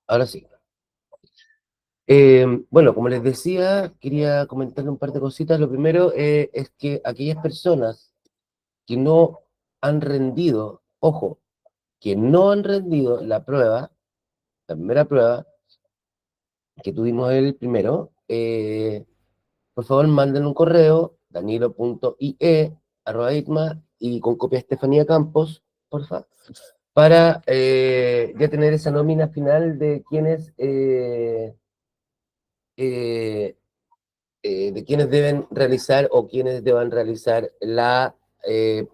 Ahora sí. Bueno, como les decía, quería comentarle un par de cositas. Lo primero es que aquellas personas que no han rendido, ojo, que no han rendido la prueba, la primera prueba que tuvimos el primero, por favor manden un correo, danilo.ie@itma y con copia a Estefanía Campos, porfa, para ya tener esa nómina final de eh, quienes deben realizar o quienes deban realizar la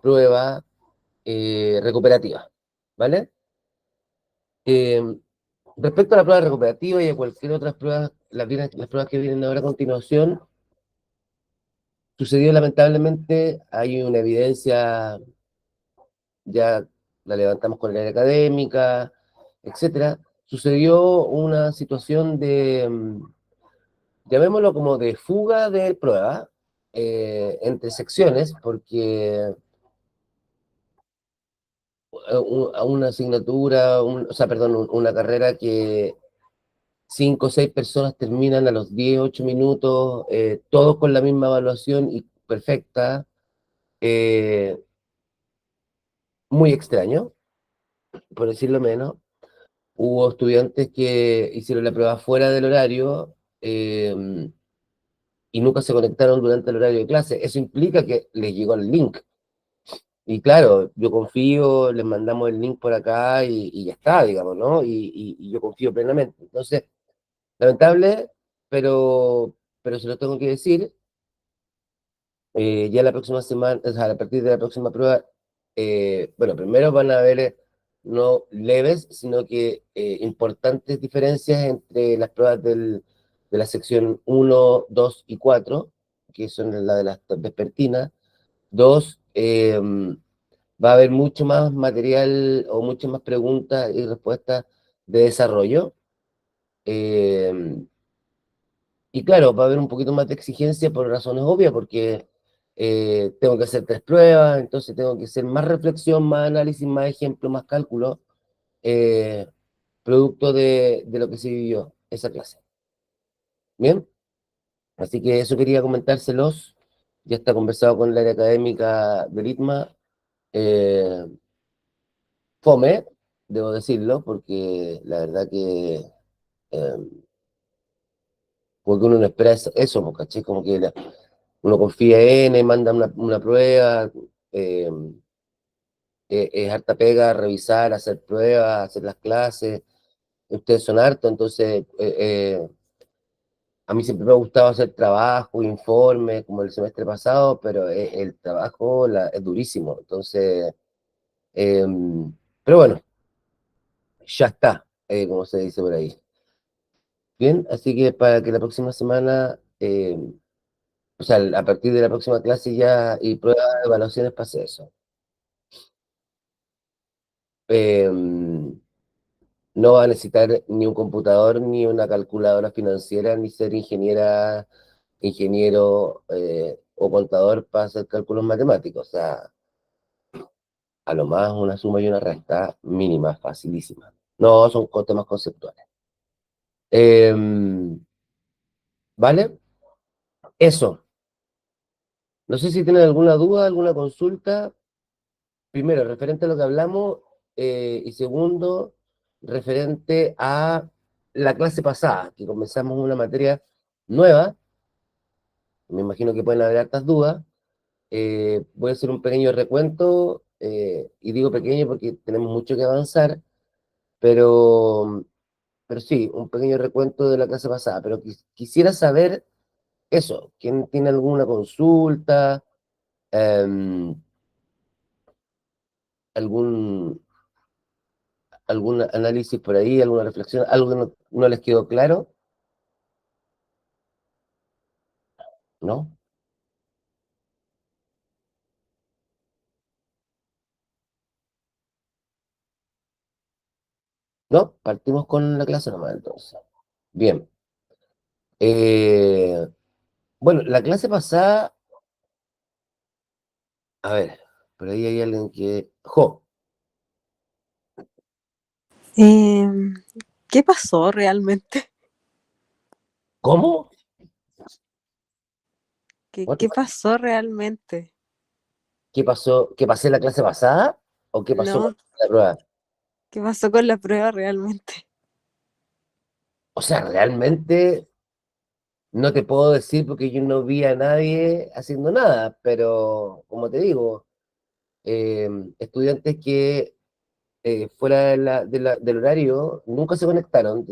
prueba recuperativa, ¿vale? Eh, Respecto a la prueba recuperativa y a cualquier otra prueba, las pruebas que vienen ahora a continuación, sucedió lamentablemente, hay una evidencia, ya la levantamos con el área académica, etcétera, sucedió una situación de, llamémoslo como de fuga de prueba entre secciones, porque a una asignatura, o sea, perdón, una carrera que 5 o 6 personas terminan a los 10 8 minutos, todos con la misma evaluación y perfecta, eh, muy extraño, por decirlo menos. Hubo estudiantes que hicieron la prueba fuera del horario y nunca se conectaron durante el horario de clase. Eso implica que les llegó el link. Y claro, yo confío, les mandamos el link por acá y ya está, digamos, ¿no? Y yo confío plenamente. Entonces, lamentable, pero se lo tengo que decir. Ya la próxima semana, o sea, a partir de la próxima prueba, bueno, primero van a haber no leves, sino que importantes diferencias entre las pruebas de la sección uno 2 y 4 que son la de las vespertinas. Dos, va a haber mucho más material o muchas más preguntas y respuestas de desarrollo. Eh, y claro, va a haber un poquito más de exigencia por razones obvias, porque tengo que hacer 3 pruebas, entonces tengo que hacer más reflexión, más análisis, más ejemplo, más cálculo, eh, producto de lo que se vivió esa clase. Bien, así que eso quería comentárselos. Ya está conversado con el área académica del ITMA. Eh, Fome, debo decirlo, porque la verdad que eh, como que uno no espera eso, pues, ¿cachai? Como que uno confía en, manda una prueba, eh, es harta pega, revisar, hacer pruebas, hacer las clases, ustedes son hartos, entonces a mí siempre me ha gustado hacer trabajo, informe, como el semestre pasado, pero el trabajo es durísimo, entonces, eh, pero bueno, ya está, como se dice por ahí. Bien, así que para que la próxima semana, o sea, a partir de la próxima clase ya y prueba de evaluaciones pase eso. Eh, no va a necesitar ni un computador, ni una calculadora financiera, ni ser ingeniero o contador para hacer cálculos matemáticos. O sea, a lo más una suma y una resta mínima, facilísima. No, son temas conceptuales. Eh, ¿Vale? Eso. No sé si tienen alguna duda, alguna consulta. Primero, referente a lo que hablamos, y segundo, referente a la clase pasada, que comenzamos una materia nueva. Me imagino que pueden haber hartas dudas. Voy a hacer un pequeño recuento, y digo pequeño porque tenemos mucho que avanzar, pero, pero sí, un pequeño recuento de la clase pasada. Pero quisiera saber eso, ¿quién tiene alguna consulta, em, algún, algún análisis por ahí, alguna reflexión, algo que no les quedó claro? ¿No? ¿No? Partimos con la clase nomás entonces. Bien. Eh, bueno, la clase pasada, a ver, por ahí hay alguien que... Jo, ¿Qué pasó realmente? ¿Cómo? What? ¿Qué pasó realmente? ¿Qué pasó? ¿Qué pasé la clase pasada? ¿O qué pasó con No, la prueba? ¿qué pasó con la prueba realmente? O sea, realmente no te puedo decir porque yo no vi a nadie haciendo nada, pero como te digo, eh, estudiantes que fuera del horario nunca se conectaron.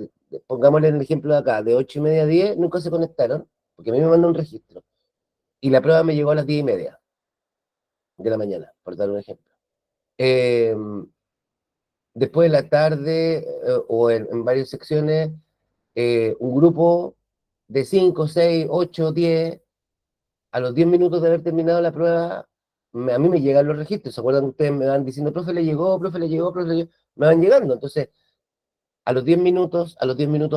Pongámosle el ejemplo de acá, de 8:30 a 10, nunca se conectaron, porque a mí me mandó un registro. Y la prueba me llegó a las 10:30 de la mañana, por dar un ejemplo. Eh, Después de la tarde, o en varias secciones, un grupo de 5, 6, 8, 10, a los 10 minutos de haber terminado la prueba, a mí me llegan los registros. ¿Se acuerdan que ustedes me van diciendo, profe, le llegó, profe, le llegó, profe, le llegó? Me van llegando. Entonces, a los 10 minutos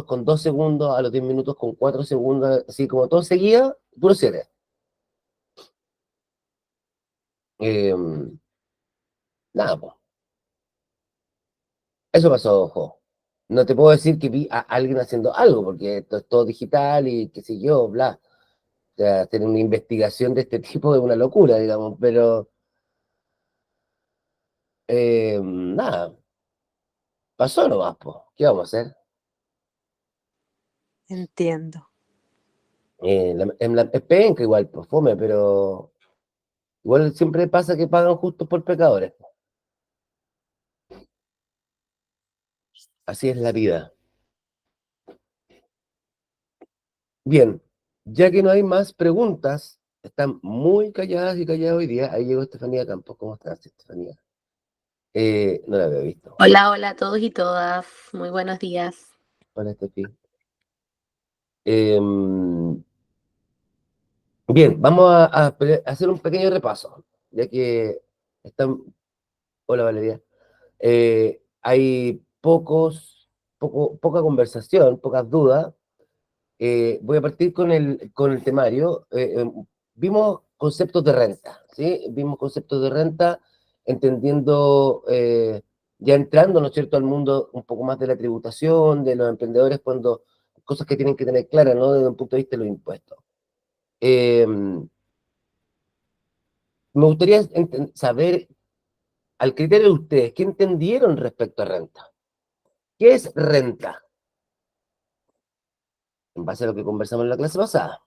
con 2 segundos, a los 10 minutos con 4 segundos, así como todo seguía, puro 7. Eh, Nada, pues. Eso pasó, ojo. No te puedo decir que vi a alguien haciendo algo, porque esto es todo digital y qué sé yo, bla. O sea, hacer una investigación de este tipo es una locura, digamos, pero nada, pasó nomás, pues. ¿Qué vamos a hacer? Entiendo, Es penca igual, pues fome, pero igual siempre pasa que pagan justos por pecadores. Así es la vida. Bien, ya que no hay más preguntas, están muy calladas y calladas hoy día. Ahí llegó Estefanía Campos. ¿Cómo estás, Estefanía? No la había visto. Hola, hola a todos y todas. Muy buenos días. Hola, Estefi. Em, Bien, vamos a hacer un pequeño repaso, ya que están... Hola, Valeria. Hay poca conversación, pocas dudas. Voy a partir con el temario. Vimos conceptos de renta, ¿sí? Vimos conceptos de renta entendiendo, ya entrando, ¿no es cierto?, al mundo un poco más de la tributación, de los emprendedores, cuando cosas que tienen que tener claras, ¿no?, desde un punto de vista de los impuestos. Me gustaría saber, al criterio de ustedes, ¿qué entendieron respecto a renta? ¿Qué es renta? En base a lo que conversamos en la clase pasada.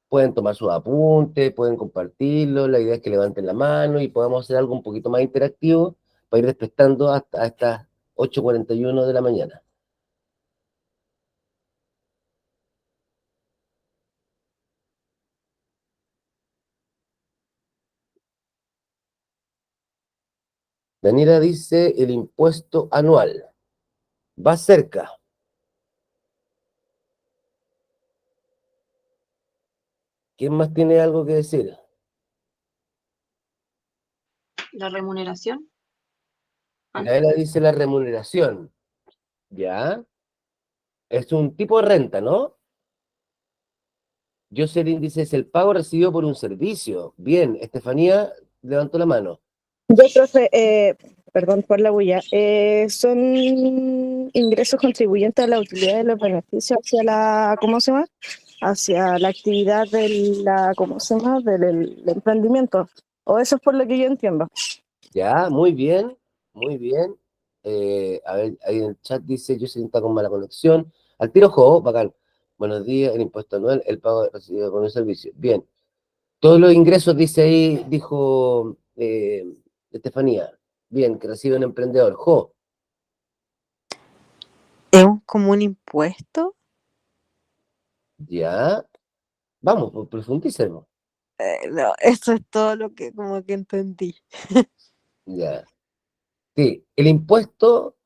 Pueden tomar sus apuntes, pueden compartirlo, la idea es que levanten la mano y podamos hacer algo un poquito más interactivo para ir despertando hasta estas 8:41 de la mañana. Daniela dice el impuesto anual. Va cerca. ¿Quién más tiene algo que decir? La remuneración. Micaela dice la remuneración. ¿Ya? Es un tipo de renta, ¿no? Jocelyn dice es el pago recibido por un servicio. Bien, Estefanía levantó la mano. Yo, profe, perdón por la bulla, son ingresos contribuyentes a la utilidad de los beneficios hacia la, ¿cómo se llama? Hacia la actividad de la, ¿cómo se llama? Del emprendimiento. O eso es por lo que yo entiendo. Ya, muy bien, muy bien. A ver, ahí en el chat dice, yo siento con mala conexión. Al tiro juego, bacán. Buenos días, el impuesto anual, el pago recibido con el servicio. Bien. Todos los ingresos, dice ahí, dijo Estefanía. Bien, que recibe un emprendedor. Jo, ¿es como un impuesto? ya. Vamos, pues, profundícemos. No, eso es todo lo que como que entendí. Ya. Sí, el impuesto,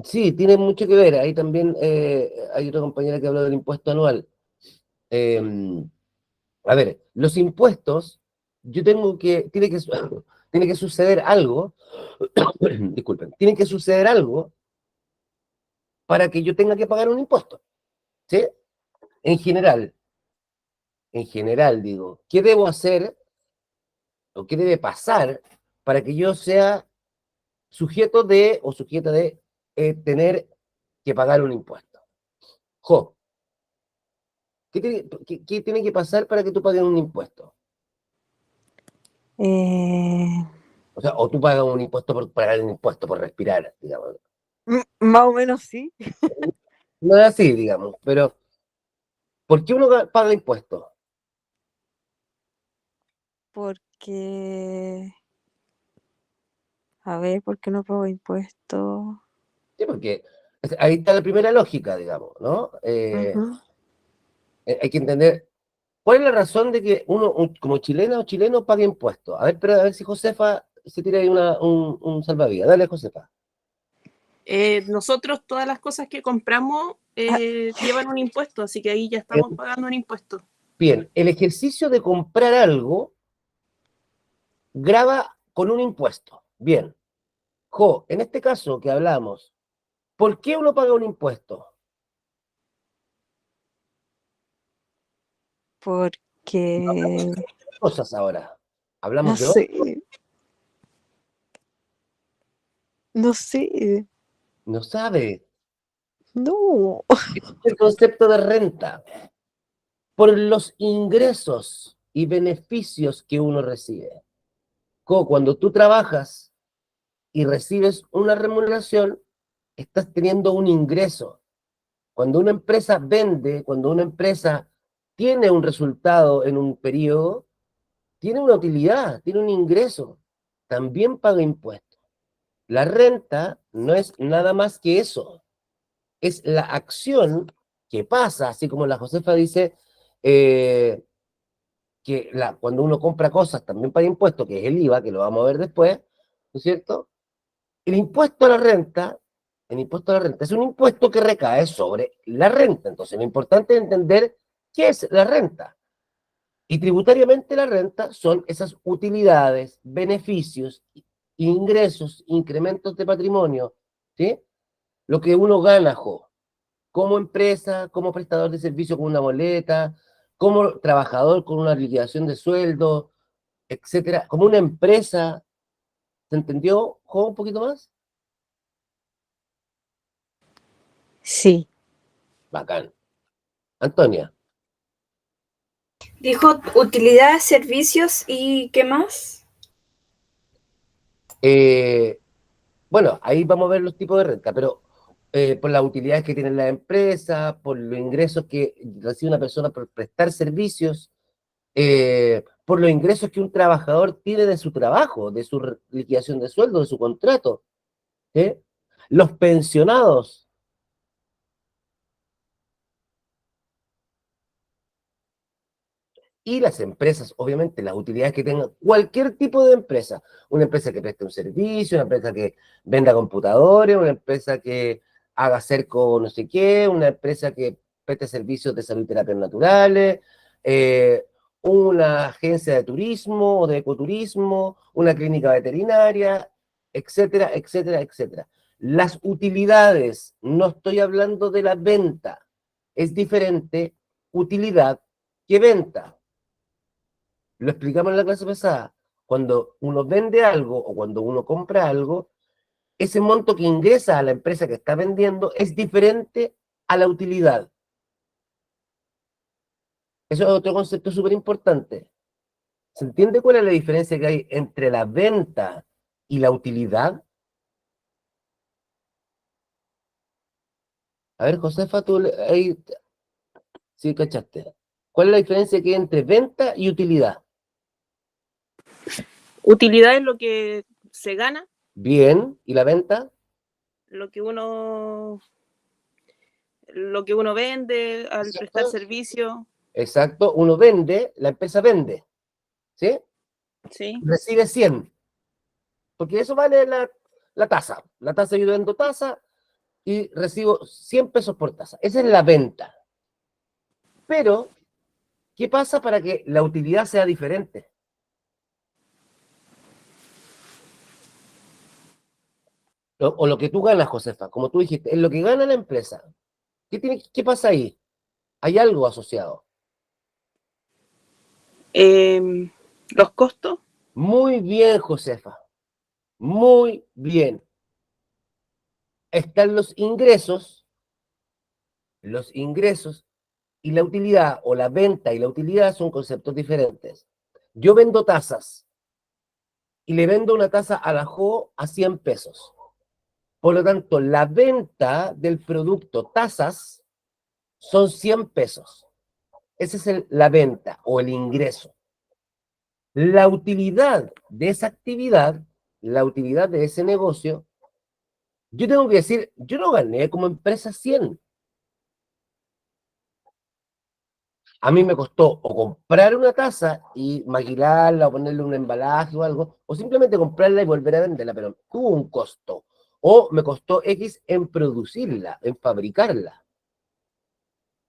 sí, tiene mucho que ver. Ahí también hay otra compañera que habló del impuesto anual. Eh, A ver, los impuestos, tiene que suceder algo, disculpen, tiene que suceder algo para que yo tenga que pagar un impuesto, ¿sí? En general, en general digo, ¿qué debo hacer o qué debe pasar para que yo sea sujeto de o sujeta de tener que pagar un impuesto. Jo, qué tiene que pasar para que tú pagues un impuesto? Eh, O sea, o tú pagas un impuesto por pagar un impuesto por respirar, digamos. Más o menos sí, No es así, digamos, pero ¿por qué uno paga impuestos? porque, a ver, ¿por qué no pago impuestos? Sí, porque ahí está la primera lógica, digamos, ¿no? Ujú. Hay que entender cuál es la razón de que uno, como chilena o chileno, pague impuestos. A ver, pero a ver si Josefa se tira ahí un salvavidas. Dale, Josefa. Nosotros todas las cosas que compramos llevan un impuesto, así que ahí ya estamos pagando un impuesto. Bien, el ejercicio de comprar algo grava con un impuesto. Bien. Jo, en este caso que hablamos, ¿por qué uno paga un impuesto? Porque, Cosas ahora. no Hablamos de otro. sé, no sé, No sabe. no. El concepto de renta. Por los ingresos y beneficios que uno recibe. Cuando tú trabajas y recibes una remuneración, estás teniendo un ingreso. Cuando una empresa vende, cuando una empresa tiene un resultado en un periodo, tiene una utilidad, tiene un ingreso, también paga impuestos. La renta no es nada más que eso, es la acción que pasa, así como la Josefa dice, eh, que cuando uno compra cosas también paga impuestos, que es el IVA, que lo vamos a ver después, ¿no es cierto? El impuesto a la renta, el impuesto a la renta es un impuesto que recae sobre la renta. Entonces, lo importante es entender qué es la renta. Y tributariamente la renta son esas utilidades, beneficios, ingresos, incrementos de patrimonio, ¿sí? Lo que uno gana, como empresa, como prestador de servicio con una boleta, como trabajador con una liquidación de sueldo, etcétera, como una empresa. ¿Se entendió, un poquito más? Sí, Bacán. Antonia. Dijo utilidades, servicios y ¿qué más? Eh, bueno, ahí vamos a ver los tipos de renta, pero por las utilidades que tiene la empresa, por los ingresos que recibe una persona por prestar servicios, por los ingresos que un trabajador tiene de su trabajo, de su liquidación de sueldo, de su contrato. ¿Sí? Los pensionados. Y las empresas, obviamente, las utilidades que tengan cualquier tipo de empresa. Una empresa que preste un servicio, una empresa que venda computadores, una empresa que haga cerco no sé qué, una empresa que preste servicios de salud y terapias naturales, eh, una agencia de turismo o de ecoturismo, una clínica veterinaria, etcétera, etcétera, etcétera. Las utilidades, no estoy hablando de la venta, es diferente utilidad que venta. Lo explicamos en la clase pasada. Cuando uno vende algo o cuando uno compra algo, ese monto que ingresa a la empresa que está vendiendo es diferente a la utilidad. Eso es otro concepto súper importante. ¿Se entiende cuál es la diferencia que hay entre la venta y la utilidad? A ver, Josefa, tú ahí sí cachaste. ¿Cuál es la diferencia que hay entre venta y utilidad? Utilidad es lo que se gana, Bien, ¿y la venta? lo que uno vende al prestar Exacto. servicio. Exacto, uno vende, la empresa vende, ¿sí? Sí. Recibe 100. Porque eso vale la tasa. La tasa, yo vendo tasa y recibo 100 pesos por tasa. Esa es la venta. Pero, ¿qué pasa para que la utilidad sea diferente? O lo que tú ganas, Josefa, como tú dijiste, es lo que gana la empresa. ¿Qué pasa ahí? Hay algo asociado. Los costos. Muy bien, Josefa. Muy bien. Están los ingresos los ingresos y la utilidad, o la venta y la utilidad son conceptos diferentes. Yo vendo tazas y le vendo una taza a la Jo a 100 pesos. Por lo tanto, la venta del producto tazas son 100 pesos. Esa es la venta o el ingreso. La utilidad de esa actividad, la utilidad de ese negocio, yo tengo que decir, yo no gané como empresa 100. A mí me costó o comprar una taza y maquilarla o ponerle un embalaje o algo, o simplemente comprarla y volver a venderla, pero tuvo un costo. O me costó X en producirla, en fabricarla.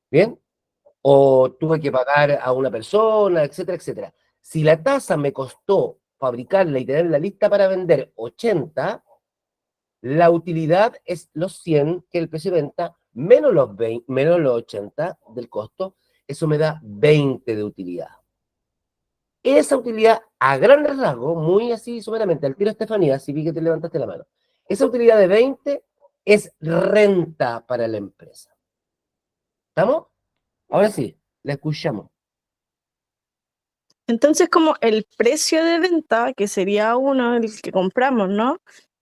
¿Bien? O tuve que pagar a una persona, etcétera, etcétera. Si la taza me costó fabricarla y tenerla lista para vender 80, la utilidad es los 100, que es el precio de venta, menos los 20, menos los 80 del costo, eso me da 20 de utilidad. Esa utilidad, a grandes rasgos, muy así someramente, al tiro Estefanía, si vi que te levantaste la mano, esa utilidad de 20 es renta para la empresa. ¿Estamos? Ahora sí, la escuchamos. Entonces, como el precio de venta, que sería uno, el que compramos, ¿no?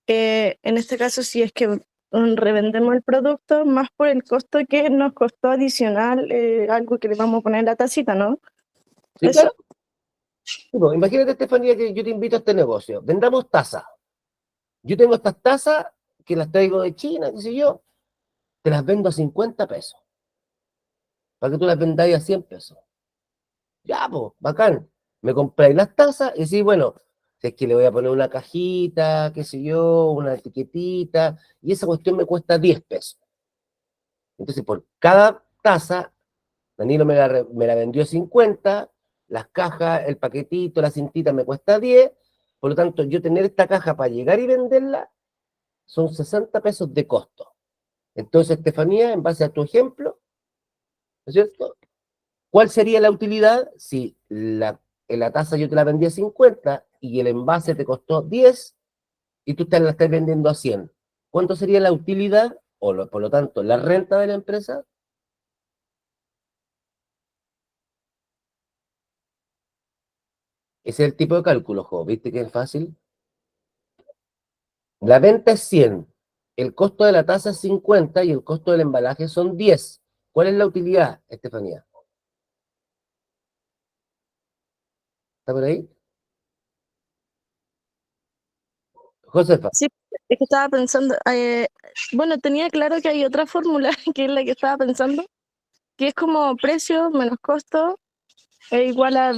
En este caso, si es que revendemos el producto, más por el costo que nos costó adicional, algo que le vamos a poner en la tacita, ¿no? ¿Sí, ¿Eso? claro? Bueno, imagínate, Estefanía, que yo te invito a este negocio. Vendamos tazas. Yo tengo estas tazas que las traigo de China, qué sé yo, te las vendo a 50 pesos. Para que tú las vendáis a 100 pesos. Ya, pues, bacán. Me compráis las tazas y sí, bueno, si es que le voy a poner una cajita, qué sé yo, una etiquetita, y esa cuestión me cuesta 10 pesos. Entonces, por cada taza, Danilo me la vendió 50, las cajas, el paquetito, la cintita me cuesta 10, por lo tanto, yo tener esta caja para llegar y venderla son 60 pesos de costo. Entonces, Estefanía, en base a tu ejemplo, ¿no es cierto? ¿Cuál sería la utilidad si la taza yo te la vendí a 50 y el envase te costó 10 y tú te la estás vendiendo a 100? ¿Cuánto sería la utilidad o por lo tanto la renta de la empresa? Ese es el tipo de cálculo, Jo. ¿Viste que es fácil? La venta es 100, el costo de la taza es 50 y el costo del embalaje son 10. ¿Cuál es la utilidad, Estefanía? ¿Está por ahí? Josefa. Sí, es que estaba pensando, bueno, tenía claro que hay otra fórmula, que es la que estaba pensando, que es como precio menos costo es igual a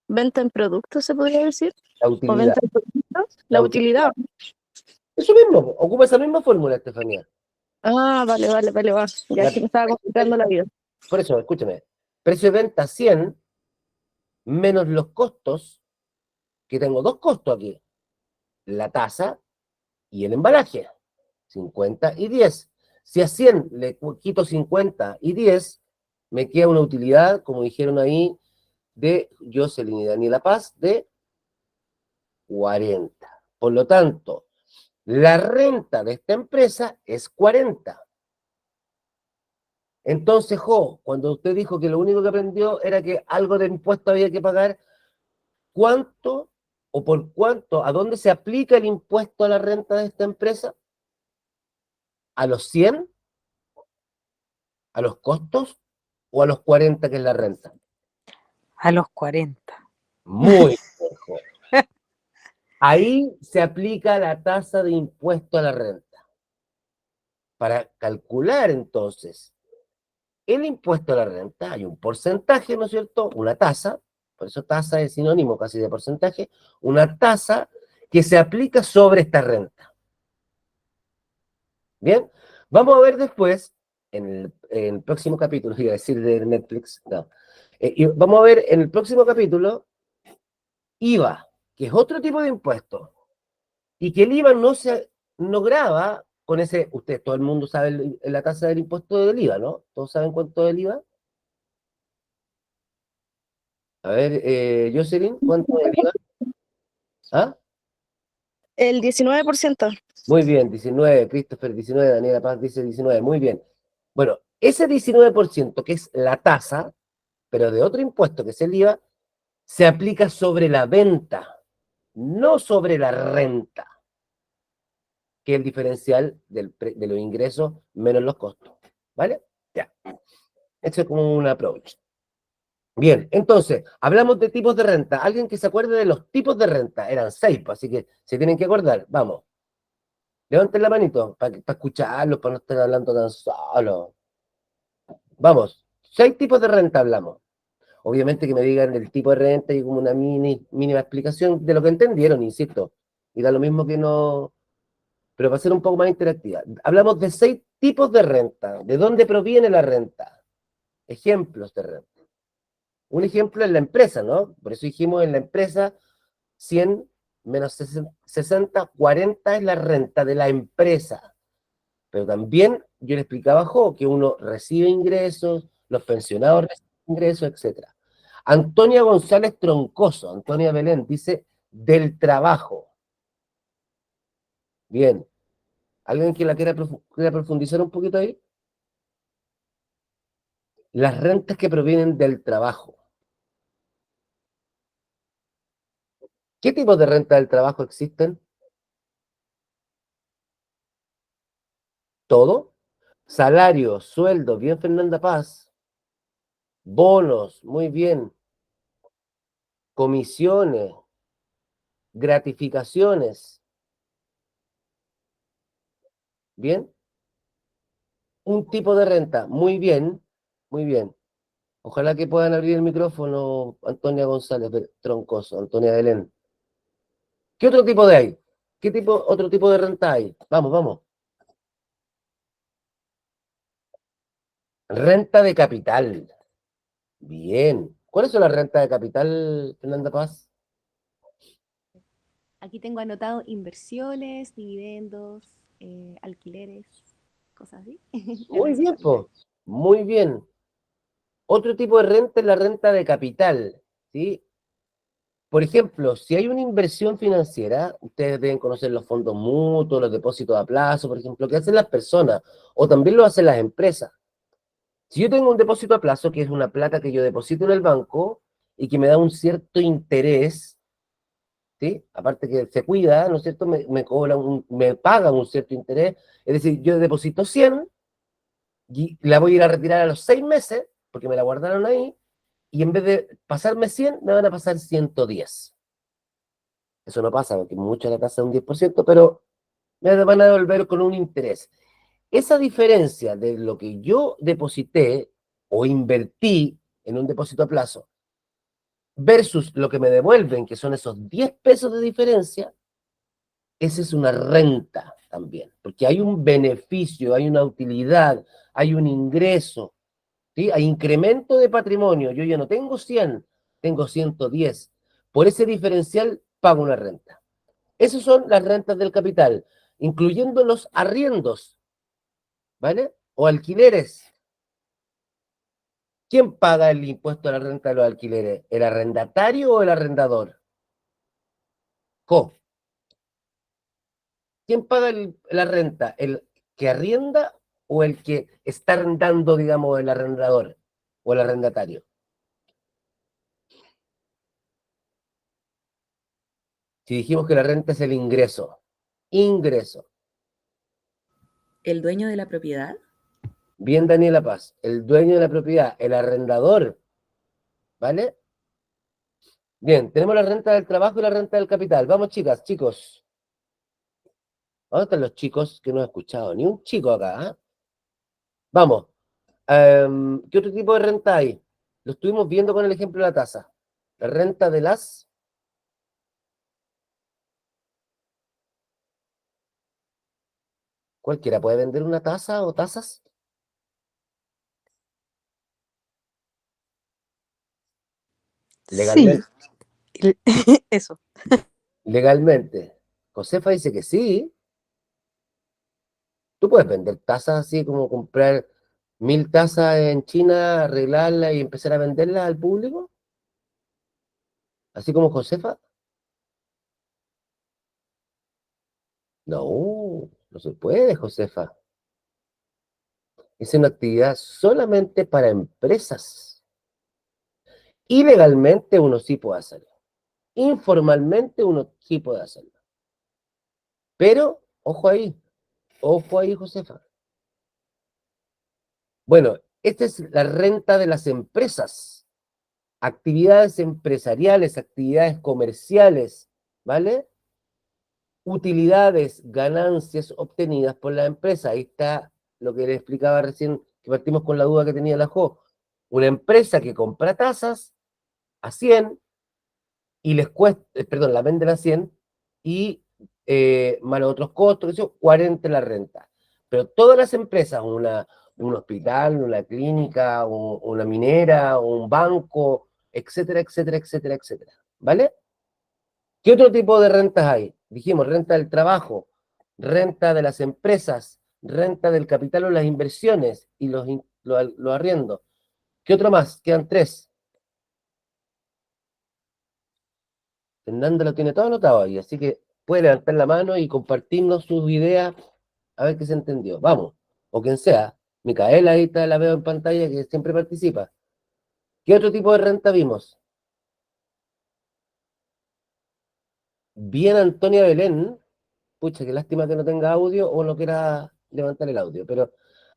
venta en producto, se podría decir, La o utilidad. venta en producto, La la utilidad. utilidad. Eso mismo, ocupa esa misma fórmula, Estefanía. Ah, vale, va. Ya La- es que me estaba complicando la vida. Por eso, escúchame. Precio de venta 100 menos los costos, que tengo dos costos aquí. La tasa y el embalaje. 50 y 10. Si a 100 le quito 50 y 10, me queda una utilidad, como dijeron ahí, de Jocelyn y Daniela Paz, de 40. Por lo tanto, la renta de esta empresa es 40. Entonces, Jo, cuando usted dijo que lo único que aprendió era que algo de impuesto había que pagar, ¿cuánto o por cuánto, a dónde se aplica el impuesto a la renta de esta empresa? ¿A los 100? ¿A los costos? ¿O a los 40 que es la renta? A los 40. Muy bien, Jo. Ahí se aplica la tasa de impuesto a la renta. Para calcular entonces el impuesto a la renta, hay un porcentaje, ¿no es cierto? Una tasa, por eso tasa es sinónimo casi de porcentaje, una tasa que se aplica sobre esta renta. Bien, vamos a ver después, en el próximo capítulo, iba a decir de Netflix, no. Y vamos a ver en el próximo capítulo IVA, que es otro tipo de impuesto, y que el IVA no grava con ese, usted, todo el mundo sabe la tasa del impuesto del IVA, ¿no? ¿Todos saben cuánto es el IVA? A ver, Jocelyn, ¿cuánto es el IVA? ¿Ah? El 19%. Muy bien, 19, Christopher 19, Daniela Paz dice 19, muy bien. Bueno, ese 19% que es la tasa, pero de otro impuesto que es el IVA, se aplica sobre la venta, no sobre la renta, que es el diferencial de los ingresos menos los costos. ¿Vale? Ya. Esto es como un approach. Bien, entonces, hablamos de tipos de renta. Alguien que se acuerde de los tipos de renta. Eran 6, pues, así que se tienen que acordar. Vamos. Levanten la manito para escucharlos, para no estar hablando tan solo. Vamos. 6 tipos de renta hablamos. Obviamente que me digan el tipo de renta y como una mínima explicación de lo que entendieron, insisto. Y da lo mismo que no... Pero va a ser un poco más interactiva. Hablamos de 6 tipos de renta. ¿De dónde proviene la renta? Ejemplos de renta. Un ejemplo es la empresa, ¿no? Por eso dijimos en la empresa 100 menos 60, 40 es la renta de la empresa. Pero también yo le explicaba a Jo que uno recibe ingresos, los pensionados reciben ingresos, etc. Antonia González Troncoso, Antonia Belén, dice del trabajo. Bien. ¿Alguien que la quiera profundizar un poquito ahí? Las rentas que provienen del trabajo. ¿Qué tipos de renta del trabajo existen? Todo. Salario, sueldo, bien Fernanda Paz. Bonos, muy bien. Comisiones, gratificaciones. Bien. Un tipo de renta, muy bien, muy bien. Ojalá que puedan abrir el micrófono, Antonia González Troncoso, Antonia Belén. ¿Qué otro tipo de hay? Otro tipo de renta hay? Vamos, vamos. Renta de capital. Bien. ¿Cuáles son las rentas de capital, Fernanda Paz? Aquí tengo anotado inversiones, dividendos, alquileres, cosas así. Muy bien, pues. Muy bien. Otro tipo de renta es la renta de capital, ¿sí? Por ejemplo, si hay una inversión financiera, ustedes deben conocer los fondos mutuos, los depósitos a plazo, por ejemplo, que hacen las personas, o también lo hacen las empresas. Si yo tengo un depósito a plazo, que es una plata que yo deposito en el banco y que me da un cierto interés, ¿sí? Aparte que se cuida, ¿no es cierto? Me pagan un cierto interés. Es decir, yo deposito 100 y la voy a ir a retirar a los 6 meses, porque me la guardaron ahí, y en vez de pasarme 100 me van a pasar 110. Eso no pasa, porque mucha la tasa es un 10%, pero me van a devolver con un interés. Esa diferencia de lo que yo deposité o invertí en un depósito a plazo versus lo que me devuelven, que son esos 10 pesos de diferencia, esa es una renta también, porque hay un beneficio, hay una utilidad, hay un ingreso, ¿sí? Hay incremento de patrimonio. Yo ya no tengo 100, tengo 110. Por ese diferencial pago una renta. Esas son las rentas del capital, incluyendo los arriendos, ¿vale? O alquileres. ¿Quién paga el impuesto a la renta de los alquileres? ¿El arrendatario o el arrendador? ¿Quién paga la renta? ¿El que arrienda o el que está arrendando, digamos, el arrendador o el arrendatario? Si dijimos que la renta es el ingreso. Ingreso. ¿El dueño de la propiedad? Bien, Daniela Paz. El dueño de la propiedad, el arrendador, ¿vale? Bien, tenemos la renta del trabajo y la renta del capital. Vamos, chicas, chicos. ¿Dónde están los chicos que no he escuchado? Ni un chico acá, ¿ah? Vamos. ¿Qué otro tipo de renta hay? Lo estuvimos viendo con el ejemplo de la tasa. La renta de las... ¿Cualquiera puede vender una tasa o tasas? Sí, Legalmente. eso. Legalmente. Josefa dice que sí. Tú puedes vender tazas así como comprar 1000 tazas en China, arreglarlas y empezar a venderlas al público. Así como Josefa. No, no se puede, Josefa. Es una actividad solamente para empresas. Ilegalmente uno sí puede hacerlo. Informalmente uno sí puede hacerlo. Pero, ojo ahí, Josefa. Bueno, esta es la renta de las empresas. Actividades empresariales, actividades comerciales, ¿vale? Utilidades, ganancias obtenidas por la empresa. Ahí está lo que le explicaba recién, que partimos con la duda que tenía la Jo. Una empresa que compra tasas a 100 y les cuesta, perdón, la venden a 100 y más los otros costos, eso, 40 la renta. Pero todas las empresas, un hospital, una clínica, una minera, un banco, etcétera, etcétera, etcétera, etcétera. ¿Vale? ¿Qué otro tipo de rentas hay? Dijimos, renta del trabajo, renta de las empresas, renta del capital o las inversiones y los arriendos. ¿Qué otro más? Quedan 3. Fernanda lo tiene todo anotado ahí, así que puede levantar la mano y compartirnos sus ideas a ver qué se entendió. Vamos, o quien sea. Micaela, ahí está, la veo en pantalla, que siempre participa. ¿Qué otro tipo de renta vimos? Bien, Antonia Belén. Pucha, qué lástima que no tenga audio o no quiera levantar el audio, pero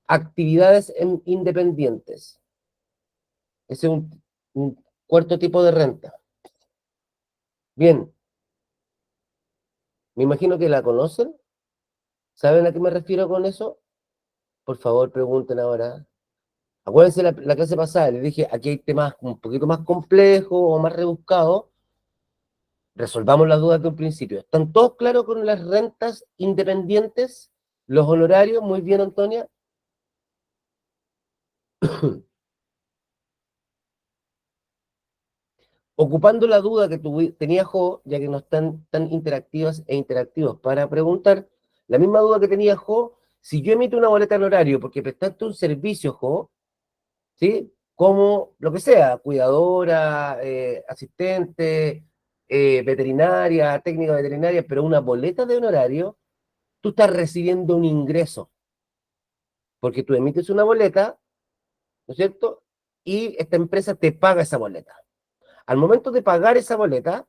actividades independientes. Ese es un cuarto tipo de renta. Bien, me imagino que la conocen. ¿Saben a qué me refiero con eso? Por favor, pregunten ahora. Acuérdense la clase pasada, les dije, aquí hay temas un poquito más complejos o más rebuscados. Resolvamos las dudas de un principio. ¿Están todos claros con las rentas independientes? ¿Los honorarios? Muy bien, Antonia. Ocupando la duda que tenía Jo, ya que no están tan interactivas e interactivos para preguntar, la misma duda que tenía Jo, si yo emito una boleta en horario porque prestaste un servicio, Jo, ¿sí? Como lo que sea, cuidadora, asistente, veterinaria, técnica veterinaria, pero una boleta de honorario, tú estás recibiendo un ingreso, porque tú emites una boleta, ¿no es cierto? Y esta empresa te paga esa boleta. Al momento de pagar esa boleta,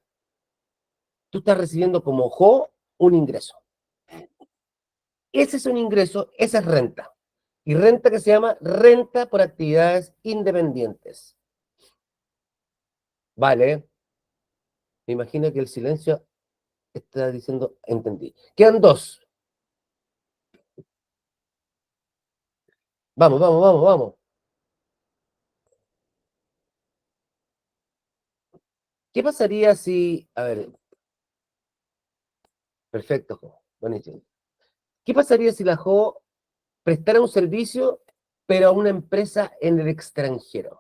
tú estás recibiendo como Jo un ingreso. Ese es un ingreso, esa es renta. Y renta que se llama renta por actividades independientes. Vale. Me imagino que el silencio está diciendo, entendí. Quedan 2. Vamos, vamos, vamos, vamos. ¿Qué pasaría si, a ver, perfecto, Jo, buenísimo. ¿Qué pasaría si la Jo prestara un servicio, pero a una empresa en el extranjero?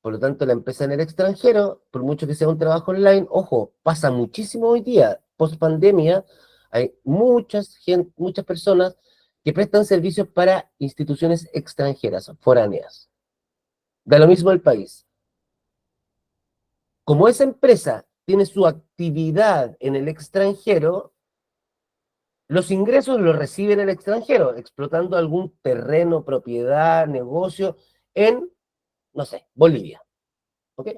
Por lo tanto, la empresa en el extranjero, por mucho que sea un trabajo online, ojo, pasa muchísimo hoy día, post pandemia, hay muchas personas que prestan servicios para instituciones extranjeras, foráneas. Da lo mismo el país. Como esa empresa tiene su actividad en el extranjero, los ingresos los recibe en el extranjero, explotando algún terreno, propiedad, negocio en, no sé, Bolivia. ¿Ok?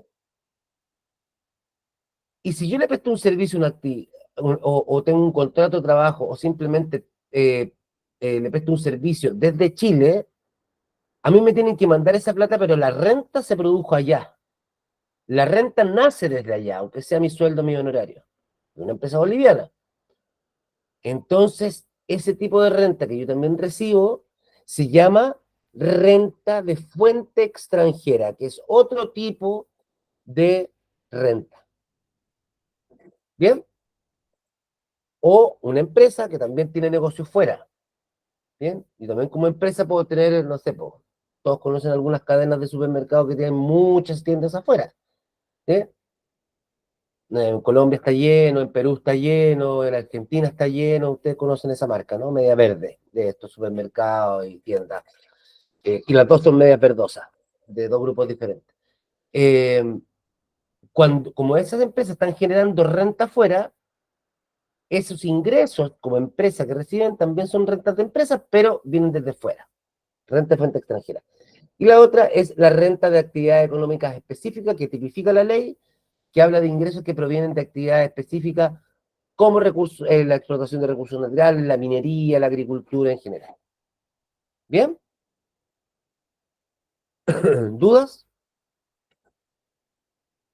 Y si yo le presto un servicio o tengo un contrato de trabajo o simplemente le presto un servicio desde Chile, a mí me tienen que mandar esa plata, pero la renta se produjo allá. La renta nace desde allá, aunque sea mi sueldo, mi honorario, de una empresa boliviana. Entonces, ese tipo de renta que yo también recibo se llama renta de fuente extranjera, que es otro tipo de renta. ¿Bien? O una empresa que también tiene negocios fuera. ¿Bien? Y también como empresa puedo tener, no sé, todos conocen algunas cadenas de supermercados que tienen muchas tiendas afuera. ¿Sí? En Colombia está lleno, en Perú está lleno, en Argentina está lleno, ustedes conocen esa marca, ¿no? Media verde, de estos supermercados y tiendas. Y las dos son medias verdosas, de dos grupos diferentes. Como esas empresas están generando renta afuera, esos ingresos como empresa que reciben también son rentas de empresas, pero vienen desde fuera, renta de fuente extranjera. Y la otra es la renta de actividades económicas específicas que tipifica la ley, que habla de ingresos que provienen de actividades específicas como recursos, la explotación de recursos naturales, la minería, la agricultura en general. ¿Bien? ¿Dudas?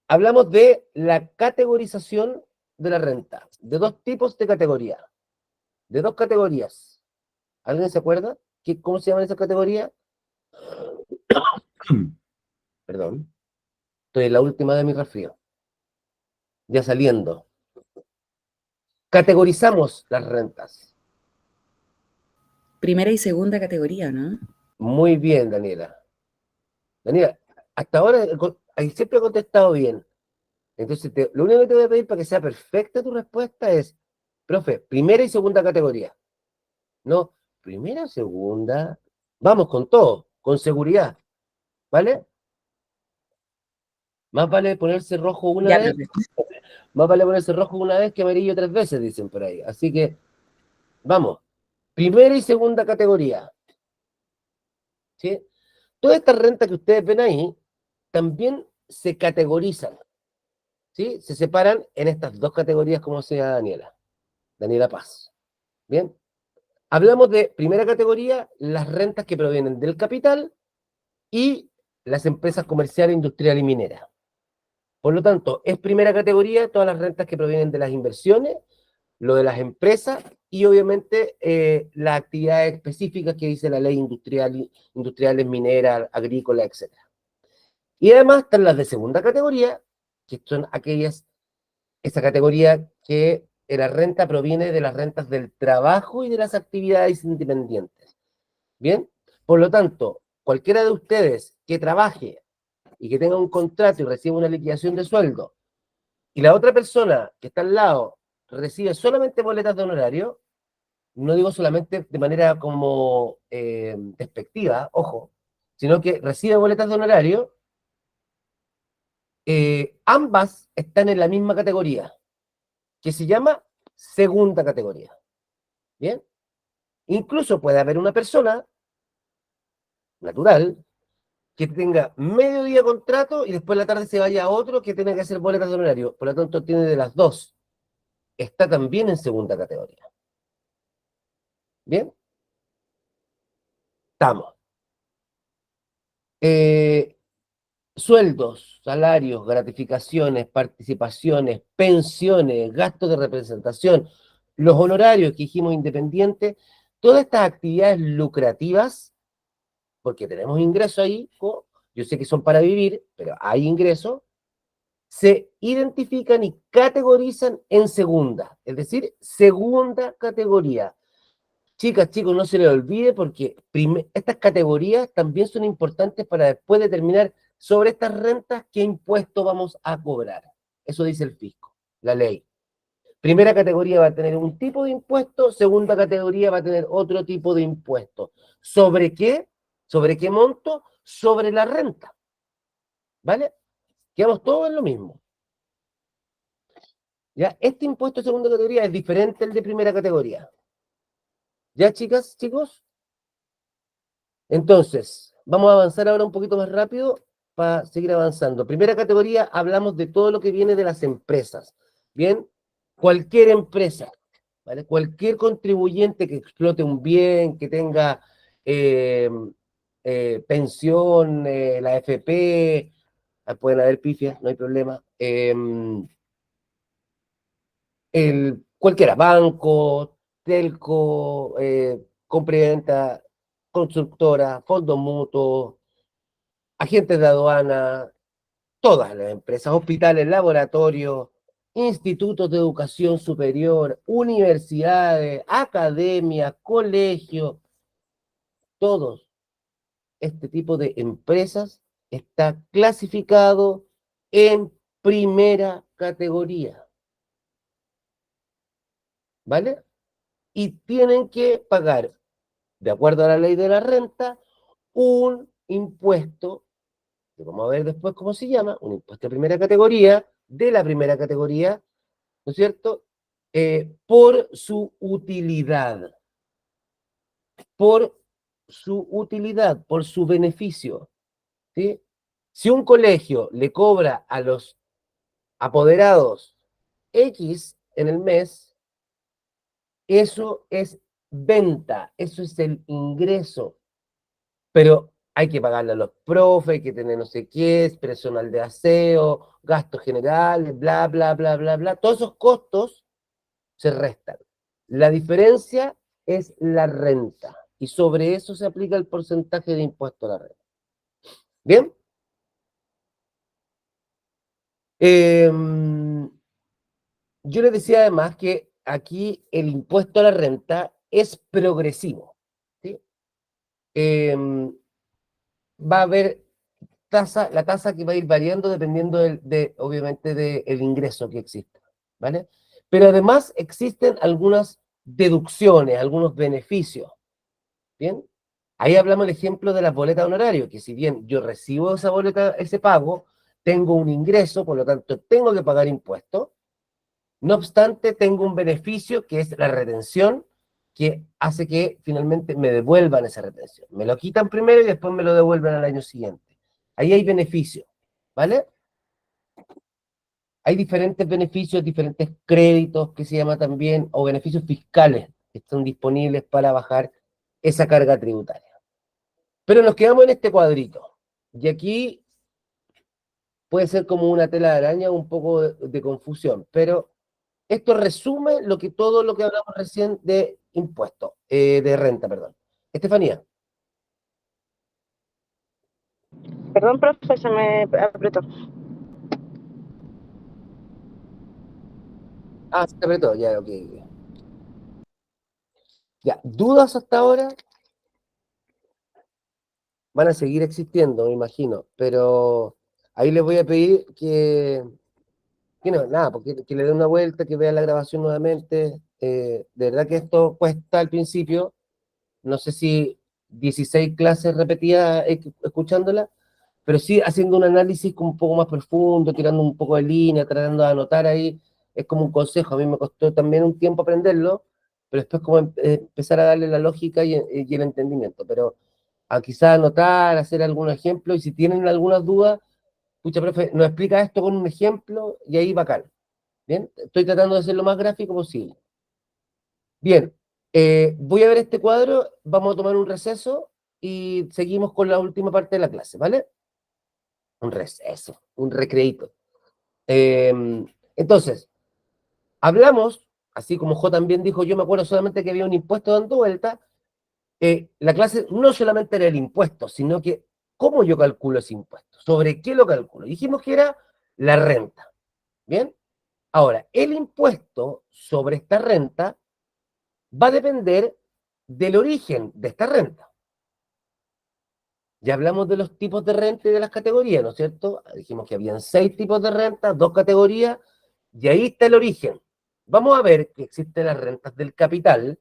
Hablamos de la categorización de la renta, de dos tipos de categoría, de dos categorías. ¿Alguien se acuerda? ¿Cómo se llaman esas categorías? Perdón. Estoy en la última de mi resfrío. Ya saliendo. Categorizamos las rentas. Primera y segunda categoría, ¿no? Muy bien, Daniela. Daniela, hasta ahora siempre he contestado bien. Entonces, lo único que te voy a pedir para que sea perfecta tu respuesta es, profe, primera y segunda categoría. No, primera, segunda. Vamos con todo, con seguridad. ¿Vale? Más vale ponerse rojo una Ya, vez, profe. más vale ponerse rojo una vez que amarillo 3 veces, dicen por ahí. Así que, vamos. Primera y segunda categoría. ¿Sí? Todas estas rentas que ustedes ven ahí también se categorizan. ¿Sí? Se separan en estas dos categorías, como decía Daniela Paz. ¿Bien? Hablamos de primera categoría, las rentas que provienen del capital y las empresas comerciales, industriales y mineras. Por lo tanto, es primera categoría todas las rentas que provienen de las inversiones, lo de las empresas y obviamente las actividades específicas que dice la ley industriales, mineras, agrícolas, etc. Y además están las de segunda categoría, que son esa categoría que la renta proviene de las rentas del trabajo y de las actividades independientes. ¿Bien? Por lo tanto, cualquiera de ustedes que trabaje y que tenga un contrato y reciba una liquidación de sueldo, y la otra persona que está al lado recibe solamente boletas de honorario, no digo solamente de manera como despectiva, ojo, sino que recibe boletas de honorario, ambas están en la misma categoría, que se llama segunda categoría. ¿Bien? Incluso puede haber una persona natural que tenga medio día contrato y después en la tarde se vaya a otro que tenga que hacer boletas de honorario. Por lo tanto, tiene de las dos. Está también en segunda categoría. ¿Bien? Estamos. Sueldos, salarios, gratificaciones, participaciones, pensiones, gastos de representación, los honorarios que dijimos independientes, todas estas actividades lucrativas, porque tenemos ingresos ahí, yo sé que son para vivir, pero hay ingresos, se identifican y categorizan en segunda, es decir, segunda categoría. Chicas, chicos, no se les olvide porque estas categorías también son importantes para después determinar sobre estas rentas qué impuesto vamos a cobrar. Eso dice el fisco, la ley. Primera categoría va a tener un tipo de impuesto, segunda categoría va a tener otro tipo de impuesto. ¿Sobre qué? ¿Sobre qué monto? Sobre la renta. ¿Vale? Quedamos todos en lo mismo. ¿Ya? Este impuesto de segunda categoría es diferente al de primera categoría. ¿Ya, chicas, chicos? Entonces, vamos a avanzar ahora un poquito más rápido para seguir avanzando. Primera categoría, hablamos de todo lo que viene de las empresas. ¿Bien? Cualquier empresa, ¿vale? Cualquier contribuyente que explote un bien, que tenga pensión, la FP, pueden haber pifias, no hay problema. Cualquiera, banco, telco, compra y venta, constructora, fondos mutuos, agentes de aduana, todas las empresas, hospitales, laboratorios, institutos de educación superior, universidades, academias, colegios, todos este tipo de empresas está clasificado en primera categoría. ¿Vale? Y tienen que pagar, de acuerdo a la ley de la renta, un impuesto, que vamos a ver después cómo se llama, un impuesto de primera categoría, de la primera categoría, ¿no es cierto? por su utilidad. Por su utilidad, por su beneficio. ¿Sí? Si un colegio le cobra a los apoderados X en el mes, eso es venta, eso es el ingreso. Pero hay que pagarle a los profes, hay que tener no sé qué, personal de aseo, gastos generales, bla, bla, bla, bla, bla. Todos esos costos se restan. La diferencia es la renta. Y sobre eso se aplica el porcentaje de impuesto a la renta. ¿Bien? Yo les decía además que aquí el impuesto a la renta es progresivo. ¿Sí? Va a haber la tasa que va a ir variando dependiendo obviamente del ingreso que exista, ¿vale? Pero además existen algunas deducciones, algunos beneficios, ¿bien? Ahí hablamos del ejemplo de las boletas de honorario, que si bien yo recibo esa boleta, ese pago, tengo un ingreso, por lo tanto tengo que pagar impuestos. No obstante, tengo un beneficio que es la retención, que hace que finalmente me devuelvan esa retención. Me lo quitan primero y después me lo devuelven al año siguiente. Ahí hay beneficios, ¿vale? Hay diferentes beneficios, diferentes créditos que se llama también, o beneficios fiscales que están disponibles para bajar esa carga tributaria. Pero nos quedamos en este cuadrito. Y aquí puede ser como una tela de araña, un poco de confusión, pero esto resume todo lo que hablamos recién de impuestos, de renta, perdón. Estefanía. Perdón, profe, se me apretó. Ah, se apretó, ya, ok. Ya, ¿dudas hasta ahora? Van a seguir existiendo, me imagino, pero ahí les voy a pedir que no, nada, porque que le den una vuelta, que vean la grabación nuevamente. De verdad que esto cuesta al principio, no sé si 16 clases repetidas escuchándola, pero sí haciendo un análisis como un poco más profundo, tirando un poco de línea, tratando de anotar ahí, es como un consejo, a mí me costó también un tiempo aprenderlo, pero después como empezar a darle la lógica y el entendimiento, pero a quizás anotar, hacer algún ejemplo, y si tienen algunas dudas, pucha, profe, nos explica esto con un ejemplo, y ahí bacán, ¿bien? Estoy tratando de ser lo más gráfico posible. Bien, voy a ver este cuadro, vamos a tomar un receso, y seguimos con la última parte de la clase, ¿vale? Un receso, un recreíto. Entonces, hablamos, así como Jo también dijo, yo me acuerdo solamente que había un impuesto dando vuelta, la clase no solamente era el impuesto, sino que cómo yo calculo ese impuesto, sobre qué lo calculo. Dijimos que era la renta, ¿bien? Ahora, el impuesto sobre esta renta va a depender del origen de esta renta. Ya hablamos de los tipos de renta y de las categorías, ¿no es cierto? Dijimos que habían 6 tipos de renta, 2 categorías, y ahí está el origen. Vamos a ver que existen las rentas del capital,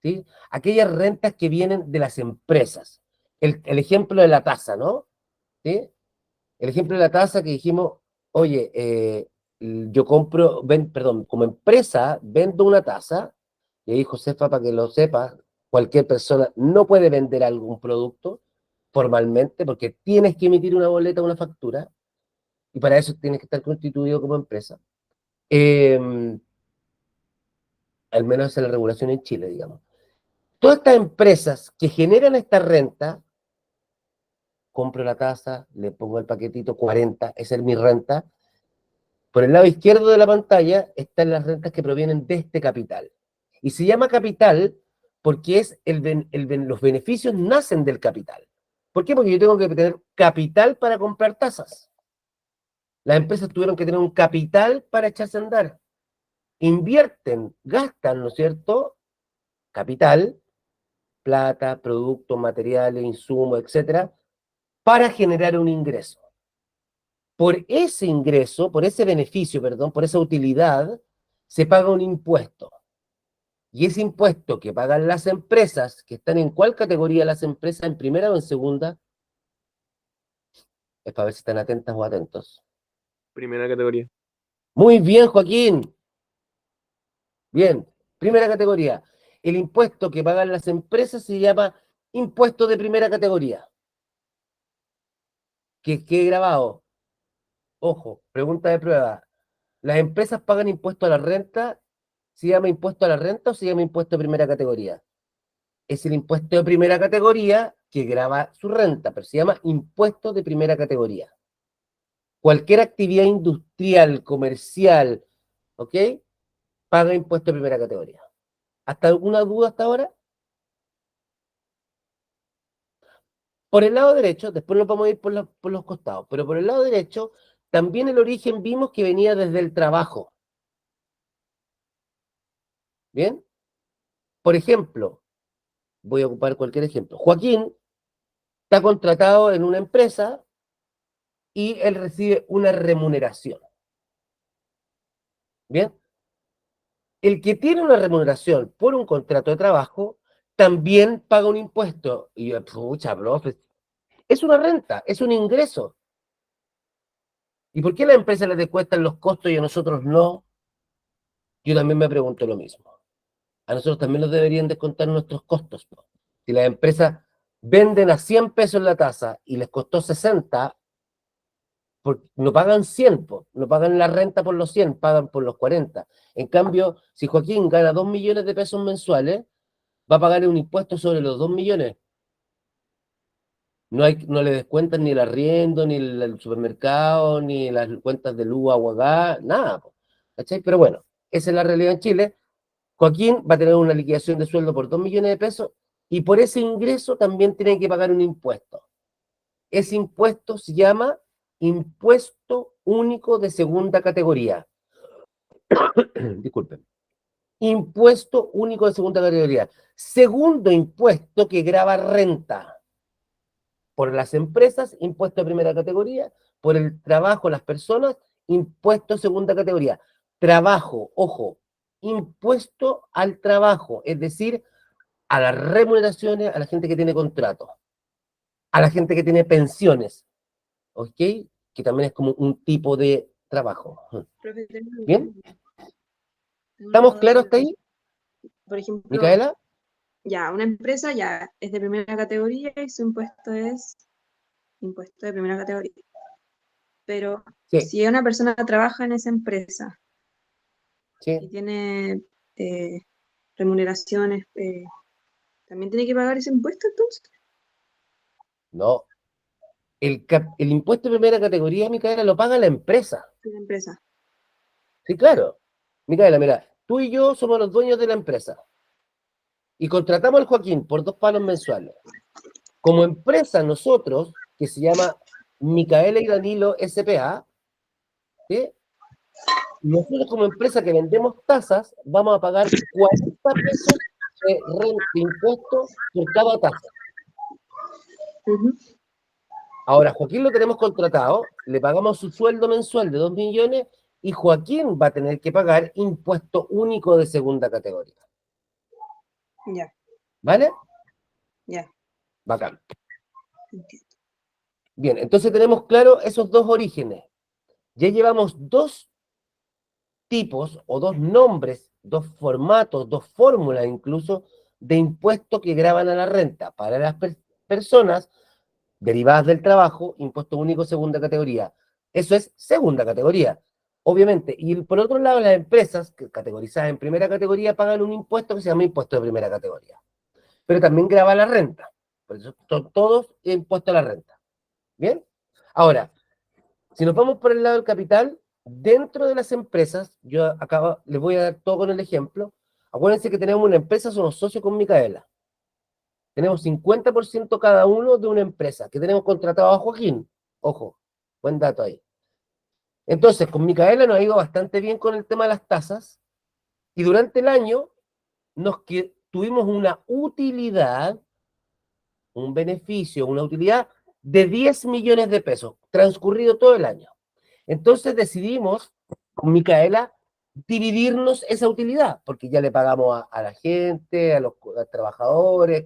¿sí? Aquellas rentas que vienen de las empresas. El ejemplo de la tasa, ¿no? ¿Sí? El ejemplo de la tasa que dijimos, oye, yo perdón, como empresa vendo una tasa, y ahí Josefa, para que lo sepa, cualquier persona no puede vender algún producto formalmente porque tienes que emitir una boleta o una factura, y para eso tienes que estar constituido como empresa. Al menos en la regulación en Chile, digamos. Todas estas empresas que generan esta renta, compro la tasa, le pongo el paquetito 40, esa es mi renta. Por el lado izquierdo de la pantalla están las rentas que provienen de este capital. Y se llama capital porque los beneficios nacen del capital. ¿Por qué? Porque yo tengo que tener capital para comprar tasas. Las empresas tuvieron que tener un capital para echarse a andar. Invierten, gastan, ¿no es cierto? Capital, plata, productos, materiales, insumos, etcétera, para generar un ingreso. Por ese ingreso, por ese beneficio, perdón, por esa utilidad, se paga un impuesto. Y ese impuesto que pagan las empresas, que están en cuál categoría las empresas, en primera o en segunda, es para ver si están atentas o atentos. Primera categoría. Muy bien, Joaquín. Bien, primera categoría. El impuesto que pagan las empresas se llama impuesto de primera categoría. Que quede grabado. Ojo, pregunta de prueba. ¿Las empresas pagan impuesto a la renta? ¿Se llama impuesto a la renta o se llama impuesto de primera categoría? Es el impuesto de primera categoría que grava su renta, pero se llama impuesto de primera categoría. Cualquier actividad industrial, comercial, ¿ok? Paga impuesto de primera categoría. ¿Hasta alguna duda hasta ahora? Por el lado derecho, después nos vamos a ir por los costados, pero por el lado derecho, también el origen vimos que venía desde el trabajo. ¿Bien? Por ejemplo, voy a ocupar cualquier ejemplo. Joaquín está contratado en una empresa y él recibe una remuneración. ¿Bien? El que tiene una remuneración por un contrato de trabajo también paga un impuesto. Y yo, pucha, profe, es una renta, es un ingreso. ¿Y por qué a las empresas les descuentan los costos y a nosotros no? Yo también me pregunto lo mismo. A nosotros también nos deberían descontar nuestros costos, po. Si las empresas venden a 100 pesos la tasa y les costó 60, no pagan 100, po, no pagan la renta por los 100, pagan por los 40. En cambio, si Joaquín gana 2 millones de pesos mensuales, va a pagar un impuesto sobre los 2 millones. No le descuentan ni el arriendo, ni el supermercado, ni las cuentas de luz, agua, gas, nada, po. ¿Cachai? Pero bueno, esa es la realidad en Chile. Joaquín va a tener una liquidación de sueldo por 2 millones de pesos y por ese ingreso también tiene que pagar un impuesto. Ese impuesto se llama Impuesto Único de Segunda Categoría. Disculpen. Impuesto Único de Segunda Categoría. Segundo impuesto que grava renta. Por las empresas, impuesto de primera categoría. Por el trabajo, las personas, impuesto de segunda categoría. Trabajo, ojo, impuesto al trabajo, es decir, a las remuneraciones, a la gente que tiene contrato, a la gente que tiene pensiones, ¿ok? Que también es como un tipo de trabajo. Profe, ¿Bien? tengo una ¿Estamos duda claros hasta sobre, ahí, por ejemplo, Micaela? ya, una empresa ya es de primera categoría y su impuesto es impuesto de primera categoría. Pero Sí, si una persona trabaja en esa empresa y sí. tiene eh, remuneraciones, ¿también tiene que pagar ese impuesto entonces? No. El impuesto de primera categoría, Micaela, lo paga la empresa. De la empresa. Sí, claro. Micaela, mira, tú y yo somos los dueños de la empresa y contratamos al Joaquín por 2 palos mensuales. Como empresa, nosotros, que se llama Micaela y Danilo S.p.A., ¿sí? Nosotros como empresa que vendemos tazas, vamos a pagar 40 pesos de impuesto por cada taza. Ujú. Ahora, Joaquín lo tenemos contratado, le pagamos su sueldo mensual de 2 millones y Joaquín va a tener que pagar impuesto único de segunda categoría. Ya, ¿Vale? ya, Bacán. entiendo. Bien, entonces tenemos claro esos dos orígenes. Ya llevamos 2 tipos o 2 nombres, 2 formatos, 2 fórmulas incluso de impuestos que graban a la renta para las personas derivadas del trabajo, impuesto único segunda categoría. Eso es segunda categoría, obviamente. Y por otro lado, las empresas categorizadas en primera categoría pagan un impuesto que se llama impuesto de primera categoría. Pero también grava la renta. Por eso son todos impuestos a la renta. ¿Bien? Ahora, si nos vamos por el lado del capital, dentro de las empresas, yo acá les voy a dar todo con el ejemplo. Acuérdense que tenemos una empresa, somos socios con Micaela. Tenemos 50% cada uno de una empresa que tenemos contratado a Joaquín. Ojo, buen dato ahí. Entonces, con Micaela nos ha ido bastante bien con el tema de las tasas y durante el año tuvimos una utilidad, un beneficio, una utilidad de 10 millones de pesos, transcurrido todo el año. Entonces decidimos con Micaela dividirnos esa utilidad, porque ya le pagamos a la gente, a los trabajadores,